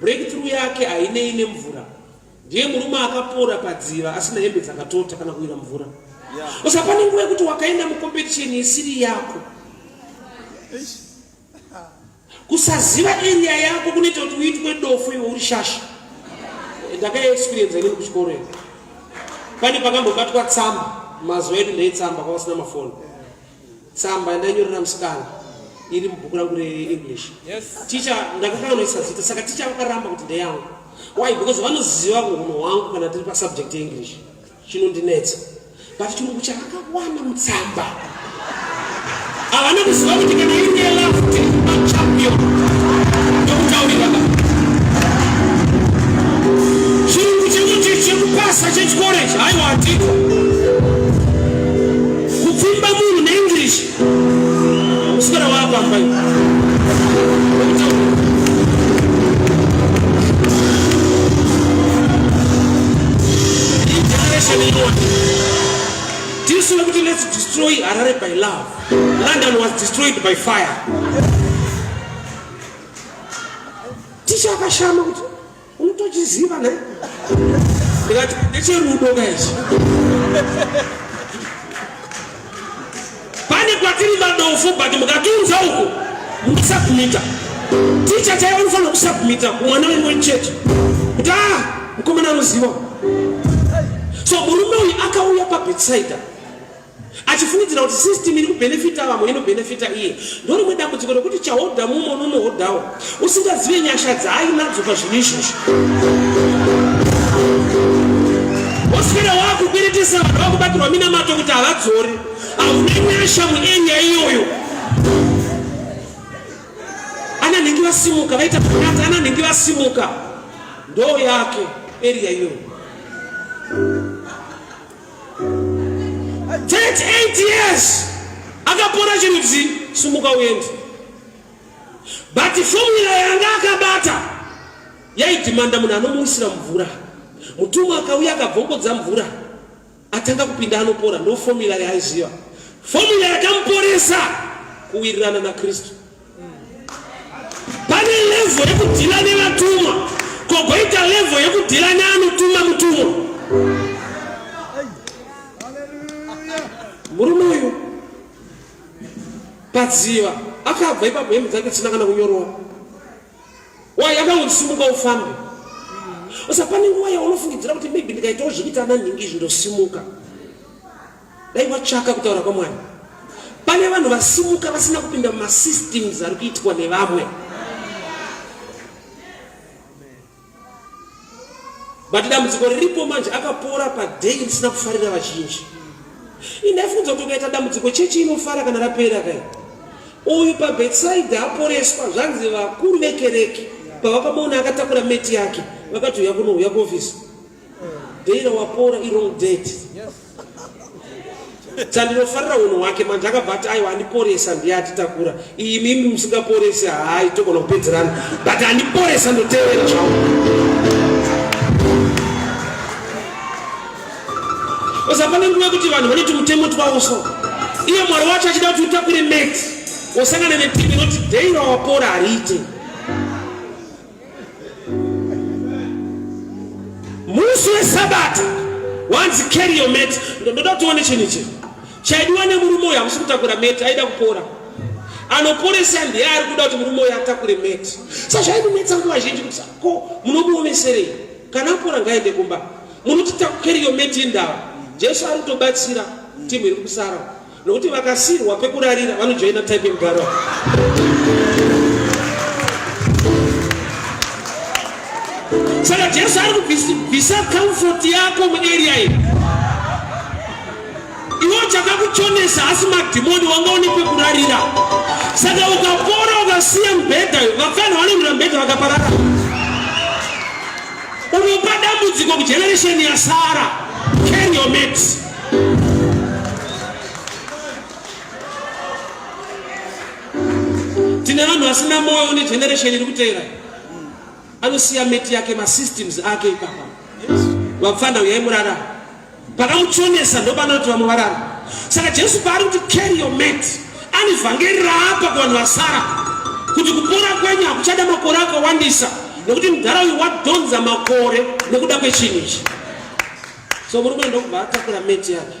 breakthrough yake haine mvura. Ndiye murume akapora padziva asina hembe dzakatota kana kuira mvura. Usapane nguva yekuti wakaenda mucompetition isiri yako. Kusaziva area yako kunoita kuti uitwe dofo iwe uri shashi. Ndakaexperience ini kuchikoro. Pane pakambobatwa tsamba, mazuva edu ndeitsamba kwasina mafoni. Tsamba ndanyorera musikana iri mubhuku rangu reEnglish. Teacher ndakakanoisa zita, saka teacher vakaramba kuti ndeyangu. Why? Because vanoziva unhu hwangu kana tiri pasubject yeEnglish. Chinondinetsa. But chirungu chakawana mutsamba. Havana kuziva kuti kana ine left champion ndokutaurira ka. Chirungu chedu chekupasa chechikoro ichi haiwa atiko. Kupfimba munhu neEnglish. Musikana wako ambai. Let's destroy Harare by love. London was destroyed by fire. Teacher akashama kuti unotochiziva ne? Ndikati ndecherudo guys. Pane kwatiri madofu but mukatunza uko musabumita. Teacher chaiwo anofanira kusubmita kumwana wechechi kuti mukomana anoziva. So murume uyu akauya paBethsaida achifunidzira kuti system iri kubenefita vamwe inobenefita iye. Ndorimwe dambudziko rekuti chahodha mumwe unohodhawo usingazive nyasha dzaainadzo pazvinhu izvozvi. Waswera wakubiritisa vanhu vakubatirwa minamato kuti havadzori, haune nyasha muenya iyoyo. Ananenge vasimuka vaita pakati, ananenge vasimuka ndo yake area iyoyo. 38 years akapora chirudzi sumuka uende. But formula yanga akabata yaidimanda munhu anomuisira mvura. Mutumwa akauya akabvongodza mvura atanga kupinda anopora. Ndo formula yaaiziva, formula yakamuporesa kuwirirana naKristu. Pane level yekudhila nevatumwa, kogoita level yekudhila neanotuma mutumwa. Murume uyu padziva akabva ipapo hembe dzake dzisina kana kunyorowa. Yakangosimuka ufambe. Osa pane nguva yaunofungidzira kuti maybe ndikaitawo zvekuita naningi izvi ndosimuka. Dai watsvaka kutaura kwaMwari. Pane vanhu vasimuka vasina kupinda mumasystems ari kuitwa nevamwe. But dambudziko riripo manje akapora padei risina kufarira vazhinji. Indafunza kuti ukaita dambudziko chechi inofara kana rapera kai. Uyu paBethsaida aporeswa zvanzi vakuru vekereke pavakamuona akatakura meti yake vakati uya kuno kuofisi. Deira wapora wrong date. Tandinofarira unhu wake manje akabva ati aiwa andiporesa ndiyatitakura. Imimi musingaporesa hai togona kupedzerana. But andiporesa ndotevera zvawo. Osapane nguva kuti vanhu vanoti mutemo twawoso. Iye Mwari wacho achida kuti utakure meti. Osangana nepingi inoti Deira wapora hariite. Musi weSabata wanzi carry your mate. Ndoda tuone chinichi. Chaidiwa nemurume uyu hamusi kutakura mate, aida kupora. Anoporesa ndiye ari kuda kuti murume uyu atakure mate. Saka zvaimunetsa nguva zhinji kuti ko munomuomeserei? Kana apora ngaende kumba. Munoti carry your mate indava. Jesu ari kutobatsira timu iri kusara. Nokuti vakasirwa pekurarira vanojoina type mugaro. Saka Jesu ari kubvisa comfort yako muarea iyi. Iwo chakakuchonesa asi madhimoni wanga une pekurarira. Saka ukapora ukasiya mubhedha, vafana vanomira mubhedha vakaparara. Unopa dambudziko kugeneration yasara. Carry your mate. Tine vanhu vasina moyo une generation iri kuteera. Anosiya meti yake masystems ake ipapa. Vafana yaimurara. Pakamuchonesa ndo panoti vamuvarara. Saka Jesu paari kuti carry your mate. Anivhangeri apa kuvanhu vasara. Kuti kupora kwenyu hakuchada makore akawandisa. Nekuti mudhara uyu wadhonza makore nekuda kwechinhu ichi. So murume ndokubva atakura meti yake.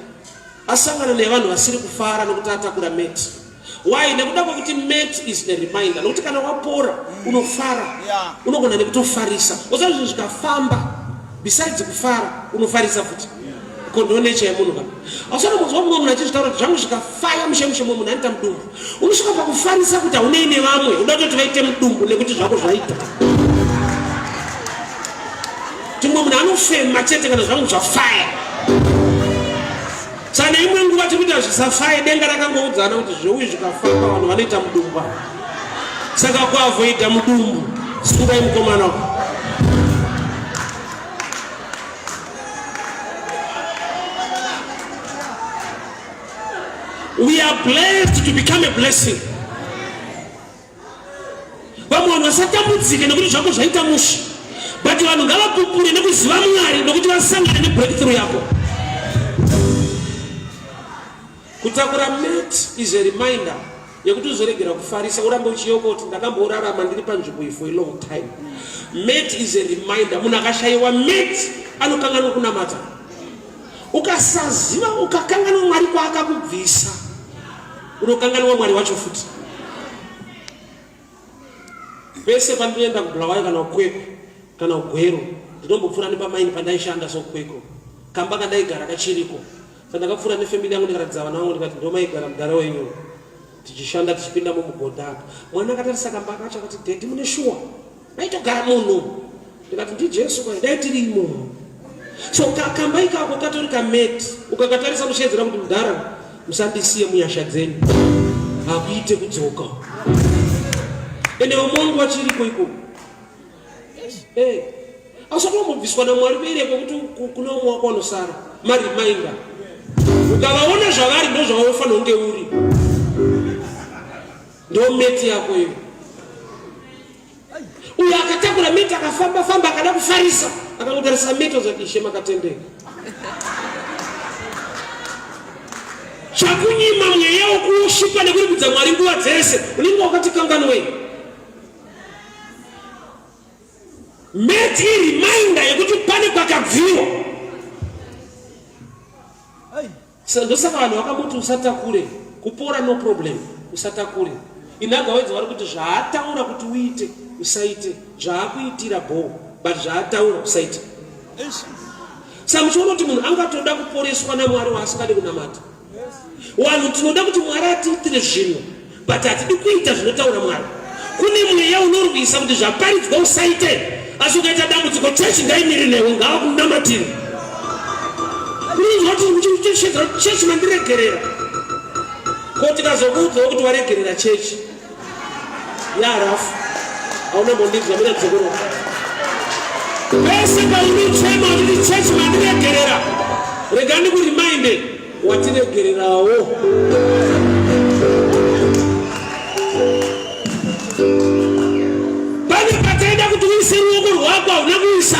Asangana nevanhu vasiri kufara nekuti atakura meti. Why? Nekuda kwekuti mate is a reminder. Nokuti kana wapora unofara. Unogona nekutofarisa. Osa zvinhu zvikafamba besides kufara unofarisa futi. Kondonecha yemunhu kana. Asana muzwa mumwe munhu achizvitaura kuti zvangu zvikafaya mushemushe mumwe munhu anoita mudumbu. Unosvika pakufarisa kuti haunei nevamwe. Unoda kuti vaite mudumbu nekuti zvako zvaita. Tumwe munhu anofema chete kana zvangu zvafaya. Sana imwe nguva tikuita zvisafaye denga rakangoudzana kuti zveuyu zvikafamba vanhu vanoita mudumbu. Saka kuavoida mudumbu. Sikungai mukomana. We are blessed to become a blessing. Vamwe vanhu vasatambudzike nekuti zvako zvaita mushi. But vanhu ngavapupure nekuziva Mwari nokuti vasangane nebreakthrough yako. Kutakura mate is a reminder yekuti uzoregera kufarisa urambe uchiyoko kuti ndakamborarama ndiri panzvimbo iyi for a long time. Mate is a reminder. Munhu akashayiwa mate anokanganwa kunamata. Ukasaziva ukakanganwa Mwari kwaakakubvisa unokanganwa Mwari wacho futi. pese pandinoenda kubulawayo kana ukweko kana ugwero ndinombopfuura nepamaini pandaishanda sokweko kamba kandaigara kachiriko sandakapfuura nefamily yangu ndikaratidza vana vangu ndikati ndomaigara mudara wenyu tichishanda tichipinda mumugodhaka mwana akatarisa kamba kacho akati dedi mune shuwa maitogara munhu ndikati ndijesu kwai dai tirimo so kamba ikako katori kameti ukakatarisa mushedzera kuti mudhara musandisiye munyasha dzenyu hakuite kudzoka ende vamongo vachiriko iko ausatomubviswa namwari bereko kuti kuna umwe wako wanosara marimainda ukavaona zvavari ndo zvavaofanira kunge uri ndo meti yako iyo uyo akatakura meti akafamba akada kufarisa akangotarisa meti ozadishe makatendeka chakunyima mweya wokushipa nekurikudza mwari nguva dzese unenge wakati kanganwei meti irimainda yekuti pane kwakabviwa ndosaka vanhu vakamoti usatakure kupora no problem usatakure inagawedza vari kuti zvaataura kuti uite usaite zvaakuitira bho but zvaataura usaite samuchiona kuti munhu angatoda kuporeswa namwari waasingadi kunamata vanhu tinoda kuti mwari atiitire zvinhu but hatidi kuita zvinotaura mwari kune mweya unorwisa kuti zvaparidzwa usaite asi ukaita dambudziko chechi ngaimiri newe ngavakunamatiri kunzwa kuti chechi mandiregerera ko tikazokuudzawo kuti waregerera chechi yarafu hauna mondinzwa mina dzokoroka pese paunochema kuti chechi mandiregerera rega ndikurimainde watiregererawo pane pataida kuti uise ruoko rwako hauna kuisa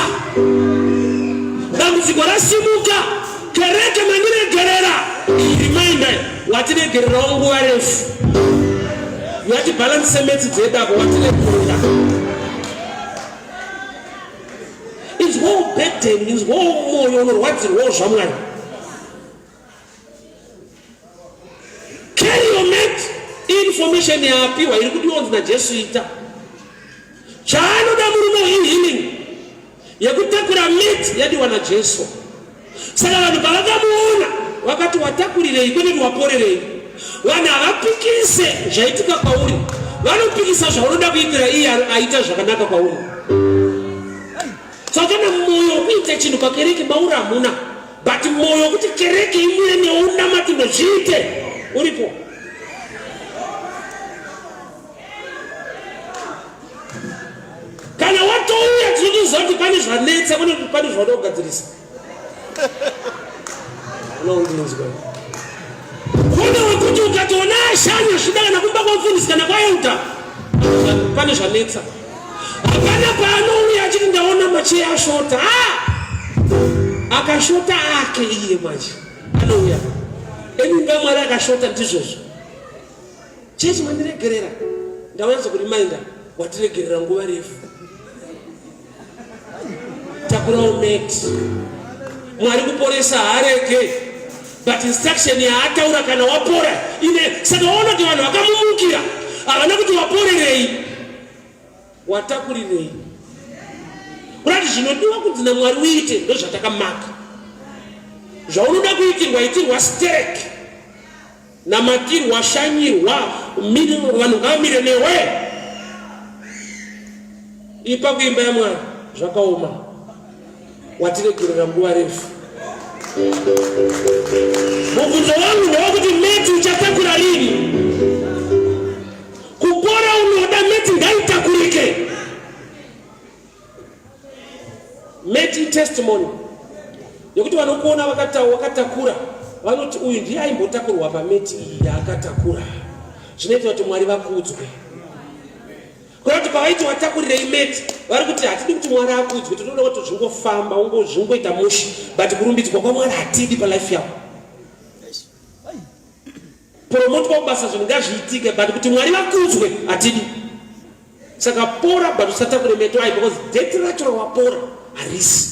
dambudziko rasimuka kereke mandiregerera rimainda watiregererawo nguva refu yatibhalansise meti dzedapo watiregerera inzwawo bedeni inzwawo mwoyo unorwadzirwawo zvamwari carry your mate information yapiwa iri kudionzi najesu ita chaanoda murume healing yekutakura mate yadiwa najesu saka vanhu pavakamuona vakati watakurirei kwete waporerei vanhu havapikise zvaitika kwauri vanopikisa zvaunoda kuitira iye aita zvakanaka kwauri saka kana mwoyo wekuita chinhu pakereke mauri hamuna but mwoyo wekuti kereke imire neunamati nozviite uripo kana watouya tinotoziva kuti pane zvanetsa pane zvaunoda kugadzirisa unoundinzwa kune wekuti ukatoona ashanya zvida kana kumba kwamufundisi kana kwayeuta pane zvanetsa hapana paanouya achiti ndaona macheya ashota akashota ake iye manje anouya eninga mwari akashota ndizvozvo chechi mandiregerera ndawanza kurimainda watiregerera nguva refu takurawo meti mwari kuporesa hareke but instruction yaataura kana wapora ine saka waona kuti vanhu vakamumukira havana kuti waporerei watakurirei urati zvinodiwa kuti namwari uite ndozvatakamaka zvaunoda kuitirwa itirwa sterek namatirwa shanyirwa vanhu ngavamire newe ipa kuimba yamwari zvakaoma watiregerera nguva refu mubvunzo wangu ndowakuti meti uchatakura rini kupora unoda meti ngaitakurike meti testimony yekuti vanokuona wakatakura vanoti uyu ndiye aimbotakurwa pameti iyi yaakatakura zvinoita kuti mwari vakudzwe kuti pavaiti watakurirei meti vari kuti hatidi kuti mwari akudzwe tinoda kuti zvingofamba zvingoita mushi but kurumbidzwa kwamwari hatidi palife yavo promoti kwakubasa zvinhu ngazviitike but kuti mwari vakudzwe hatidi saka pora but usatakure meti wayo because deti racho rawapora harisi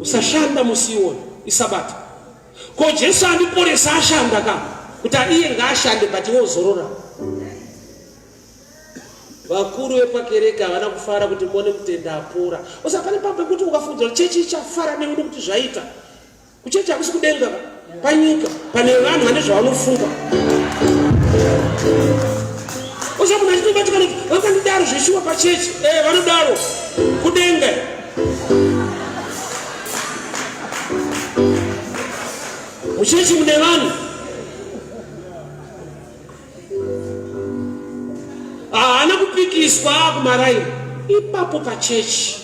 usashanda musi iwoyo isabata ko jesu andiporesa ashanda ka kuti iye ngaashande but iwe uzorora vakuru vepakereka vana kufara kuti muone mutenda apora. Usapane pamwe kuti ukafunza chechi chafara nemuno kuti zvaita. Kuchechi akusi kudenga panyika pane vanhu vane zvavanofunga. Usamunhu achitobatika kuti vakandidaro zveshuwa pachechi. Vanodaro kudenga. Muchechi mune vanhu. Haana kupikiswa kumaraini. Ipapo pachechi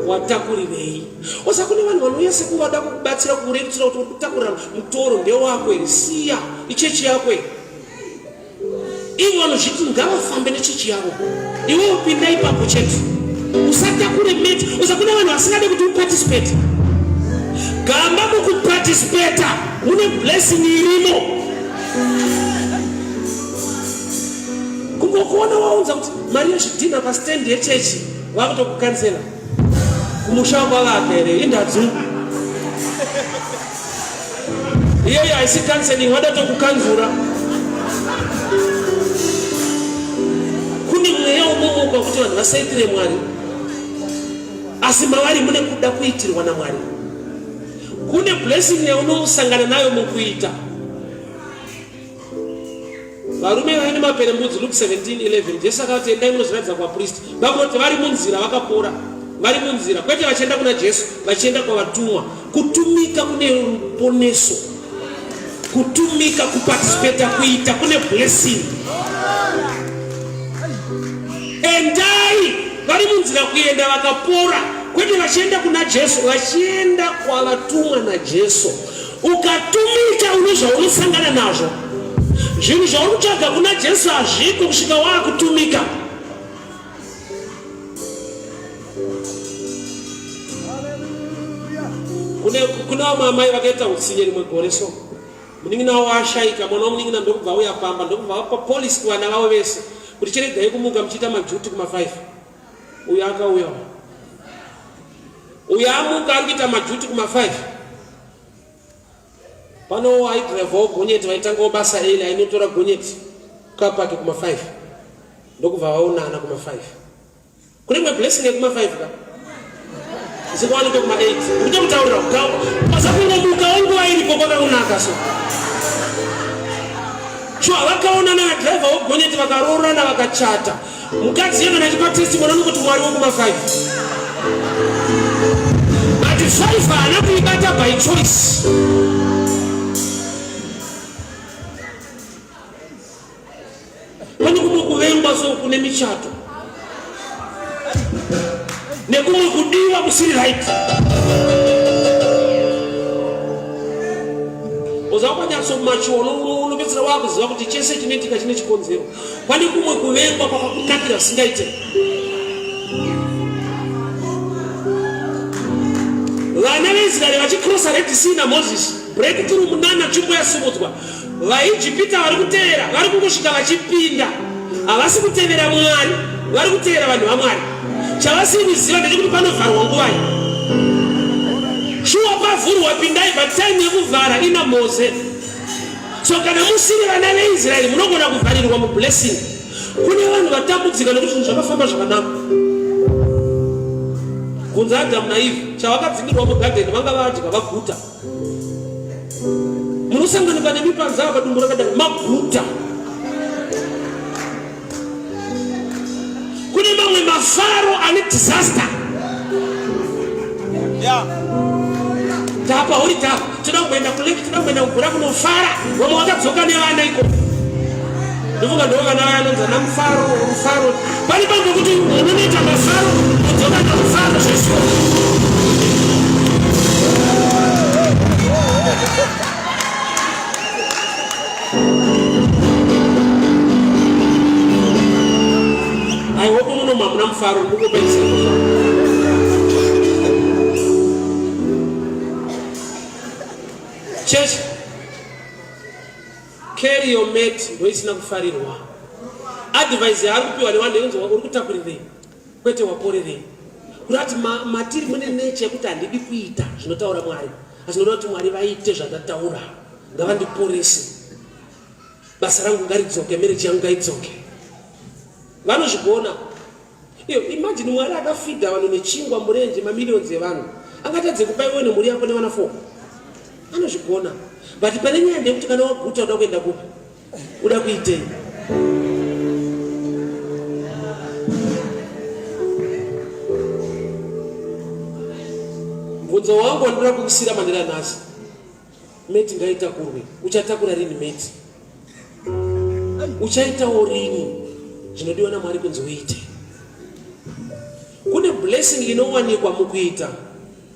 watakurirei. Usakune vanhu vanouya sekuvada kukubatsira kurekutira kuti kutakura mutoro ndewako ere. Siya ichechi yako. Ivo vanozviti ngavafambe nechechi yavo. Iwe upinda ipapo chete. Usatakure meti. Usakune vanhu vasingade kuti uparticipate. Gamba mukuparticipate mune blessing irimo. Kungokuona waunza kuti mari yezvidhina pastendi yechechi vakutokukansela. Kumushambo wake ere indadzungu. Iyeyo haisi cancelling wada tokukanzura. Kune mweya umomuka kuti vanhu vasaitire Mwari. Asi mavari mune kuda kuitirwa naMwari. Kune blessing yaunosangana nayo mukuita. Varume vaine maperembudzi Luke 17:11 Jesu akati endai munozviratidza kwapristi. Vakuti vari munzira vakapora. Vari munzira kwete vachienda kuna Jesu, vachienda kwavatumwa. Kutumika kune ruponeso. Kutumika kuparticipate kuita kune blessing. Endai vari munzira kuenda vakapora. Kwete vachienda kuna Jesu, vachienda kwavatumwa naJesu. Ukatumika unozvaunosangana nazvo. Zvinhu zvaunotsvaga kuna Jesu hazviko kusvika waakutumika. Kuna mamai vakaita utsinye rimwe gore so. Munin'ina wavo ashaika, mwana womunin'ina ndokubva auya pamba, ndokubva vapa polisi kuvana vavo vese kuti chiregai kumuka muchiita majuti kuma5. Uyo akauya. Uyo amuka ari kuita majuti kuma5. Pano aidrive gonyeti vaitanga basa ele ainotora gonyeti kapake kuma5. Ndokubva vaonana kuma5. Kune mwe blessing kuma5 ka. Zikwana kuma 8. Kuti mutaurira kugawa. Pasakungomuka ongoa iri kokona unaka so. Chwa vakaonana na driver gonyeti vakarorana vakachata. Mukadzi yena nachipa testimony nokuti Mwari wokuma5. But 5 haana kuibata by choice. Pane kumwe kuvengwa so kune michato. Nekumwe kudiwa kusiri right. Uzakanya so macho unopedzera wakuziva kuti chese chinetika chine chikonzero. Pane kumwe kuvengwa kwakakunakira singaite. Vana veIsraeri vachikrosa Red Sea naMoses, breakthrough munana tsvimbo yasimudzwa. VaIjipita vari kuteera, vari kungosvika vachipinda. Havasi kutevera Mwari, vari kuteera vanhu vaMwari. Chavasiriziva ndechekuti panovharwa nguvai. Shuwa pavhurwa pindai, but time yekuvhara ina Mose. So kana musiri vana veIsraeri munogona kuvharirwa mublessing. Kune vanhu vatambudzika nokuti zvinhu zvakafamba zvakanaka. Kunze Adamu naIve, chavakadzingirwa mugadheni vanga vadya vaguta. Munosanganika nemipanza akadumbu rakadai maguta. Kune mamwe mafaro ane disaster. Tapa uri tapa. Toda kuenda kuleki, toda kuenda kugura kunofara. Vamwe vakadzoka nevana iko. Ndofunga ndo vana vaya anonzi ana mufaro. Pari pangu kuti unoita mafaro, kudzoka namufaro zveshuwa. I hope you know Mamma Faro. Church, carry your mate. No, it's not farirwa. Advise you. I hope you are the one who will talk with them. Kwete wapore them. Kurati matiri mune nature kuti andidi kuita zvinotaura Mwari. Azvinodwa kuti Mwari vaite zvakataura. Ngavandi poresi. Basa rangu ngaridzoke, marriage yangu ngaidzoke. vanozvigona. Imagine Mwari akafidha vanhu nechingwa murenje mamiliyoni evanhu. Angatadze kupa iwe nemhuri yako nevana 4. Anozvigona. But pane nyaya ndekuti kana waguta uda kuenda kupi? Uda kuitei? Mubvunzo wangu wandinoda kukusira mandira nhasi. Meti ngaitakurwe. Uchatakura rini meti? Uchaitawo rini zvinodiwa naMwari kunzi uite? Kune blessing inowanikwa mukuita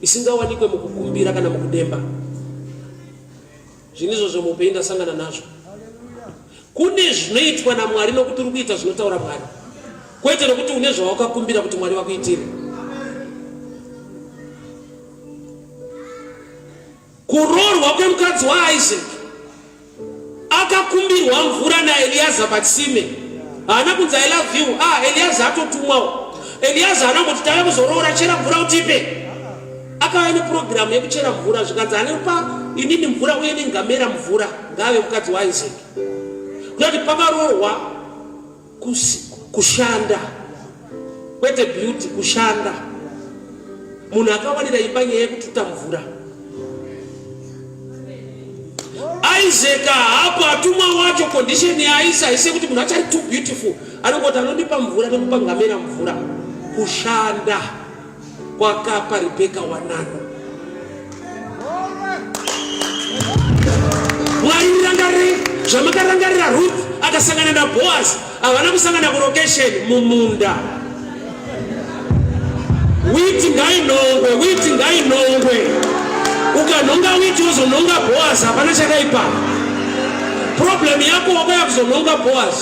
isingawanikwe mukukumbira kana mukudemba. Zvinizvo zvomupenyu ndasangana nazvo. Kune zvinoitwa naMwari nokuti uri kuita zvinotaura Mwari, kwete nokuti une zvawakakumbira kuti Mwari vakuitire. Kuroorwa kwemukadzi waIsaac akakumbirwa mvura naEliaza patsime. Haana kunzi I love you. Eliaza atotumwawo. Eliaza anangoti tava kuzoroora, chera mvura utipe. Akava neprogramu yekuchera mvura, zvikanzi anopa inini mvura uye nengamera mvura ngave mukadzi waIsaac. Kuti pakaroorwa kushanda, kwete beauty, kushanda. Munhu akawanira imba nyaya yekututa mvura. Isaac hapo atumwa wacho condition ya Isaac sekuti munhu achari too beautiful. Anongoti anondipa mvura nekupa ngamera mvura. Kushanda kwakapa Rebecca wanano. Mwairangarire zvamakarangarira Ruth akasangana na Boaz, havana kusangana kulocation mumunda. Witi ngainongwe, witi ngainongwe. Ukanonga witi uzononga Boaz, hapana chakaipa. Problem yako wakaya kuzononga Boaz.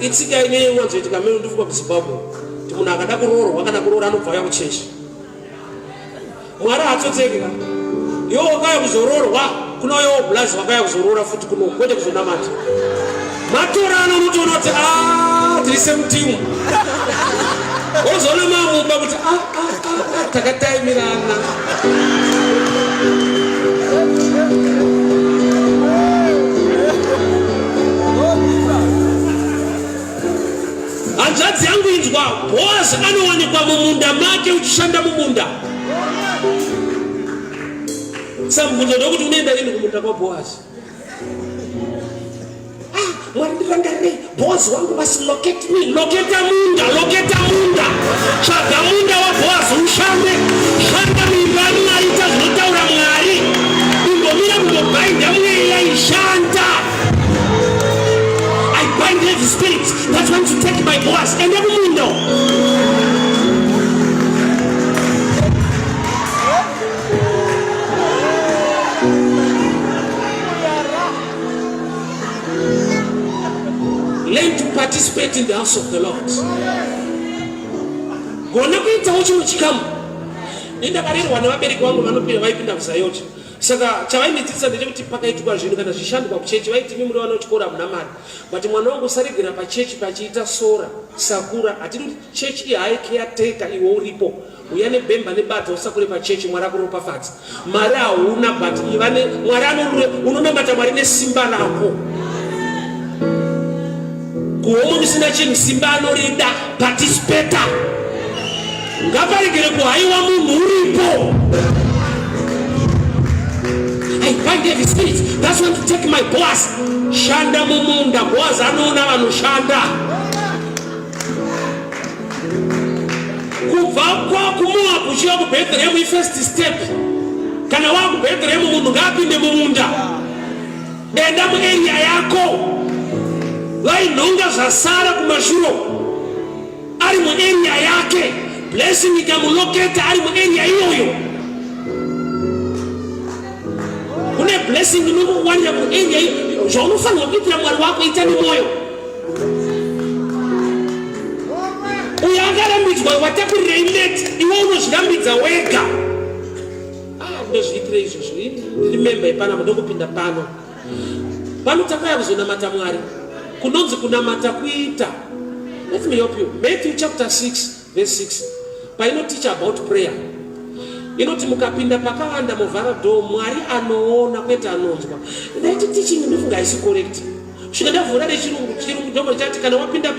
Itsika ine wanzoitika kameno ndifuka kuZimbabwe. Kuti munhu akada kuroorwa kana kuroora anobva auya kuchechi. Mwari atsotseka. Iwo wakaya kuzoroorwa kunauyawo bulazi wakaya kuzoroora futi kuno, kwete kuzonamata. Matora anotoona kuti tiri semutimu. Wozoona mamuba kuti takataimirana. Hanzvadzi yangu inzwa, Boaz anowanikwa mumunda make uchishanda mumunda. Samubvunzo ndokuti unoenda rini kumunda kwaBoaz? Mwari ndirangarire, Boaz wangu must locate me. Loketa munda, loketa munda. Tsvaga munda waBoaz ushande. Shanda muimbani maita zvinotaura Mwari. Ingomira kungobhainda mweya ishanda. I bind every spirit that wants to take my Boaz. Ende kumunda. Learn to participate in the house of the Lord. Gona kuitawo chino chikamu. Ndakarirwa nevabereki vangu vanopinda vaipinda kuZayoti. Saka chavaindidzidza ndechekuti pakaitwa zvinhu kana zvishandwa kuchechi vaiti mimi vana kuchikora muna mari. But mwana wangu usaregera pachechi pachiita sora, sakura. Hatidi kuti chechi iyi hai caretaker iwe uripo. Uya nebhemba nebata usakure pachechi Mwari akuropafadza. Mari hauna but Mwari unonamata Mwari nesimba rako. Kuomo musina chinhu simba anorida participata. Ngaparegere kuhaiwa munhu uripo. I bind every spirit that's want to take my Boaz. Shanda mumunda, Boaz anoona vanoshanda. Kubva kwakuMoab uchiya kuBethlehem first step. Kana wakuBethlehem munhu ngaapinde mumunda. Enda muarea yako. Vainonga zvasara kumashuro ari muarea yake. Blessing ikamuloketa ari muarea iyoyo. Kune blessing inokuwanira muarea iyoyo. Zvaunofanirwa kuitira Mwari wako ita nemwoyo. Uyo akarambidzwa watakurirei net, iwe unozvirambidza wega. Ndozviitire izvozvo. Remember ipana ndokupinda pano. Pano takaya kuzonamata Mwari. Kunonzi kunamata kuita. Let me help you. Matthew chapter 6 verse 6. Paino teach about prayer. Inoti mukapinda pakawanda muvharado Mwari anoona kwete anonzwa. That teaching ndofunga isi correct. Zvikandavhura nechirungu ndombo chati kana wapinda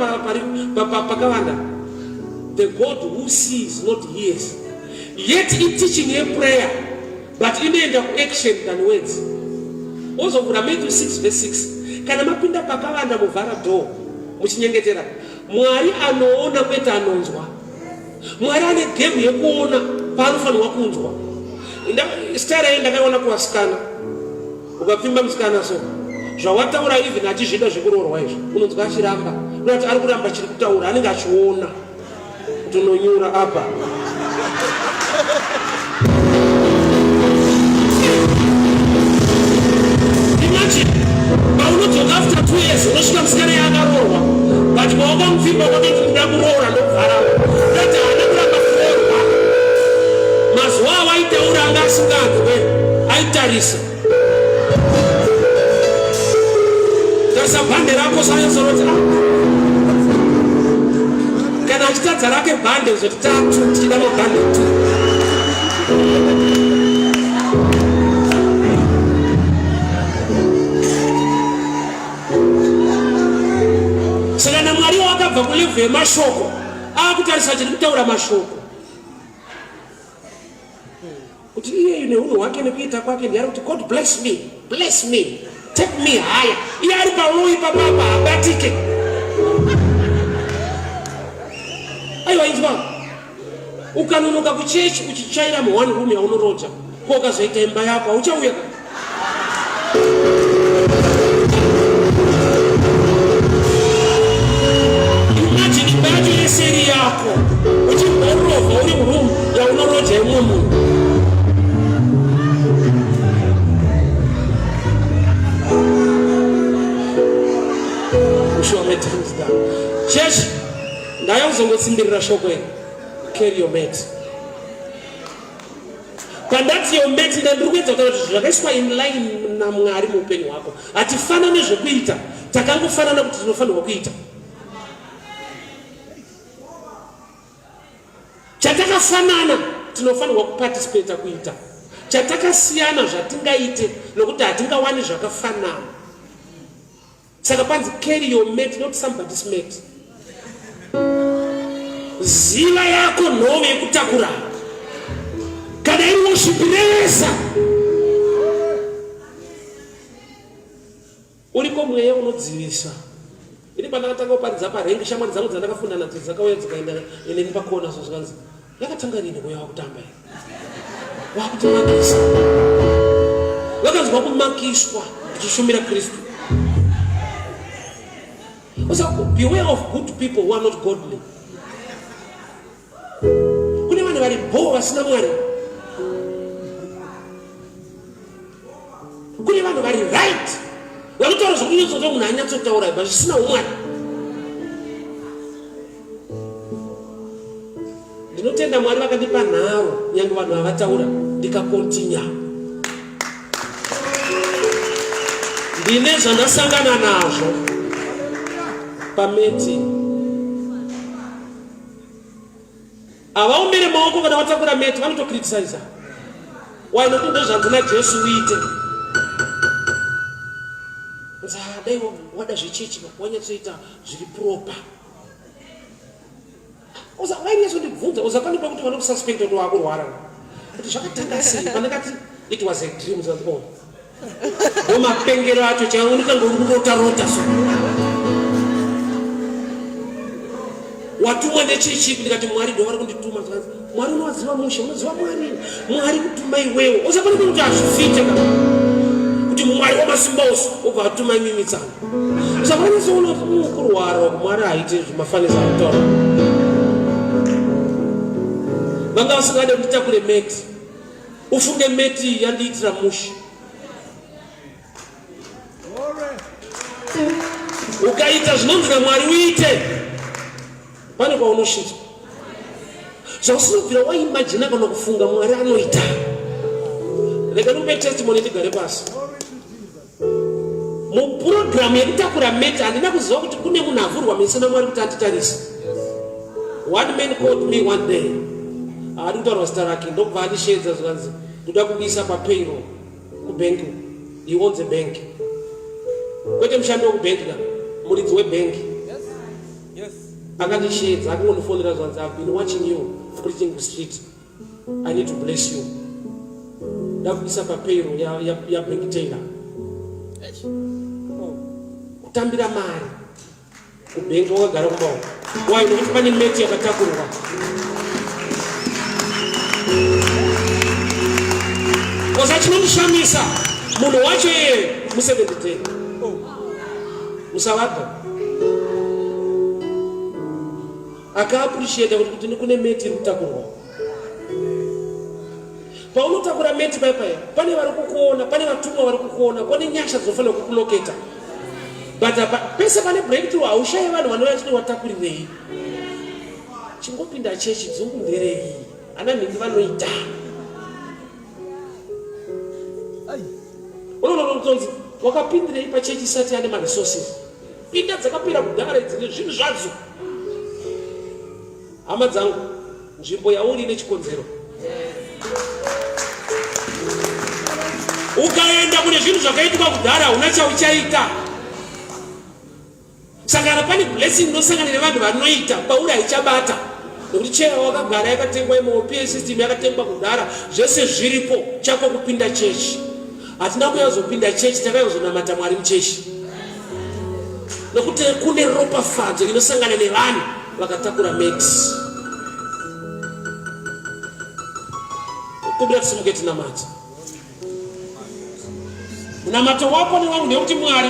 pakawanda, the God who sees not hears. Yet in teaching a prayer, but in the end of action than words. Also for Matthew 6 verse 6. Kana mapinda pakawanda muvhara door muchinyengetera. Mwari anoona kwete anonzwa. Mwari ane game yekuona paanofanirwa kunzwa. Stara enda kaona kuwasikana. Ukapfimba musikana so. Zvawataura even achizvida zvekuroorwa izvo. Unonzwa achiramba. Unoti ari kuramba chiri kutaura anenge achiona. Tunonyura apa. Imagine, paunodzoka after 2 years unosvika musikana yakaroorwa. But pawakamufimba wakati kuda kuroora ndokuvharawo. Ndati haana kuramba kuroorwa. Mazuva awaitaura anga asinganzwe aitarisa. Tarisa bhande rako sayansoroti kana achitadza rake bhande uzoti tatu tichida mabhande tu. Saka naMwari wakabva kulevhu yemashoko akutarisa chiri kutaura mashoko kuti iye neunhu hwake nekuita kwake ndiyari kuti God bless me, take me higher. Iye ari paunoyi papapa habatike. Aiwa inzwa, ukanonoka kuchechi uchichaira mu1 room yaunorota ko ukazoita imba yako hauchauya. Imagine imba yacho yeseri yako uchimborova uri muroom yaunorota yemumwe munhu. Church, ndayakuzongotsimbirira shoko iri. Carry your mate. Pandati your mate ndiri kuedza kutaura kuti zvakaiswa in line naMwari muupenyu hwako. Hatifanani zvekuita, takangofanana kuti tinofanirwa kuita. Chatakafanana tinofanirwa kuparticipate kuita. Chatakasiyana zvatingaite nokuti hatingawani zvakafanana. Saka panzi carry your mate, not somebody's mate. Ziva yako nhove yekutakura. Kana iri worshipiresa uriko mweya unodzivisa. Ini pandakatanga kuparidza parengi shamwari dzangu dzandakafunda nadzo dzakauya dzikaenda ineni pakona so zvikanzi yakatanga rini mweya wakutamba iri wakutimakisa. Vakanzwa kumakiswa tichishumira Kristu. So beware of good people who are not godly. Kune vanhu vari bo vasina Mwari. Kune vanhu vari right. Vanotaura zvokunyatsoita munhu anyatsotaura but zvisina umwari. Ndinotenda Mwari vakandipa nharo nyange vanhu havataura ndikakontinya. Ndine zvandasangana nazvo pameti. Avaombere maoko kana watakura meti vanotokriticize. Why not ndozvanzi naJesu uite? Dai wada zvechechi wanyatsoita zviri proper. Wainyatsobvunza uzakanipa kuti vanokususpenda kuti wakurwara. Kuti zvakatanga sei? Pandakati it was a dream. Mapengero acho chaoneka ngorota so. Watumwa nechechi ndikati Mwari ndo vari kundituma. Mwari unoziva mushe, unoziva Mwari. Mwari kutuma iwewe. Usafanira kuti azvifite kana kuti Mwari wamasimba ose obva atuma imimi tsana. Usafanira kuti kurwara Mwari haite zvimafanisa kutaura. Vanga vasingade kunditakure meti. Ufunge meti yandiitira mushe. Ukaita zvinonzi naMwari uite. Pane kwaunosvika. Zvausingabvira waimagina kana kufunga Mwari anoita. Rega ndipe testimony tigare pasi. Muprogramu yekutakura meti handina kuziva kuti kune munhu avhurwa meso naMwari kuti anditarise. One man called me one day. Haadi kutaurwa zita rake ndobva andishedza zvikanzi ndoda kuisa papayroll kubank. He owns a bank. kwete mshando wekubenki ka muridzi webenki akandishedza akangondifonera zvanzi, I've been watching you preaching the street, I need to bless you. Ndakuisa papero ya bank teller kutambira mari kubenki wakagara kumaoko why nokuti pane meti yakatakurwa. Koza chinondishamisa munhu wacho yeye mu70 musavadha akaappreciate kuti kune meti iri kutakurwa. Paunotakura meti paya pane vari kukuona, pane vatumwa vari kukuona, pane nyasha dzinofanira kukuloketa, but pese pane breakthrough haushayi vanhu vanouya chini watakurirei. Chingopinda chechi dzongunderei ana mhingi vanoita unononotonzi wakapindirei pachechi isati ane maresources. Pinda dzakapira kudhara dzine zvinhu zvadzo. Hama dzangu, nzvimbo yauri ine chikonzero. Ukaenda kune zvinhu zvakaitwa kudhara una chauchaita. Sangana pane blessing nosangana nevanhu vanoita pauri haichabata. Nokuti cheya wakagara yakatengwa imopi system yakatengwa kudhara zvese zviripo chako kupinda chechi. Hatina kuyazopinda chechi, takayozonamata Mwari muchechi. Nokuti kune ropa fadzo inosangana nevanhu vakatakura meti. Kubira tisimuke tinamata. Munamato wako ni wangu nekuti Mwari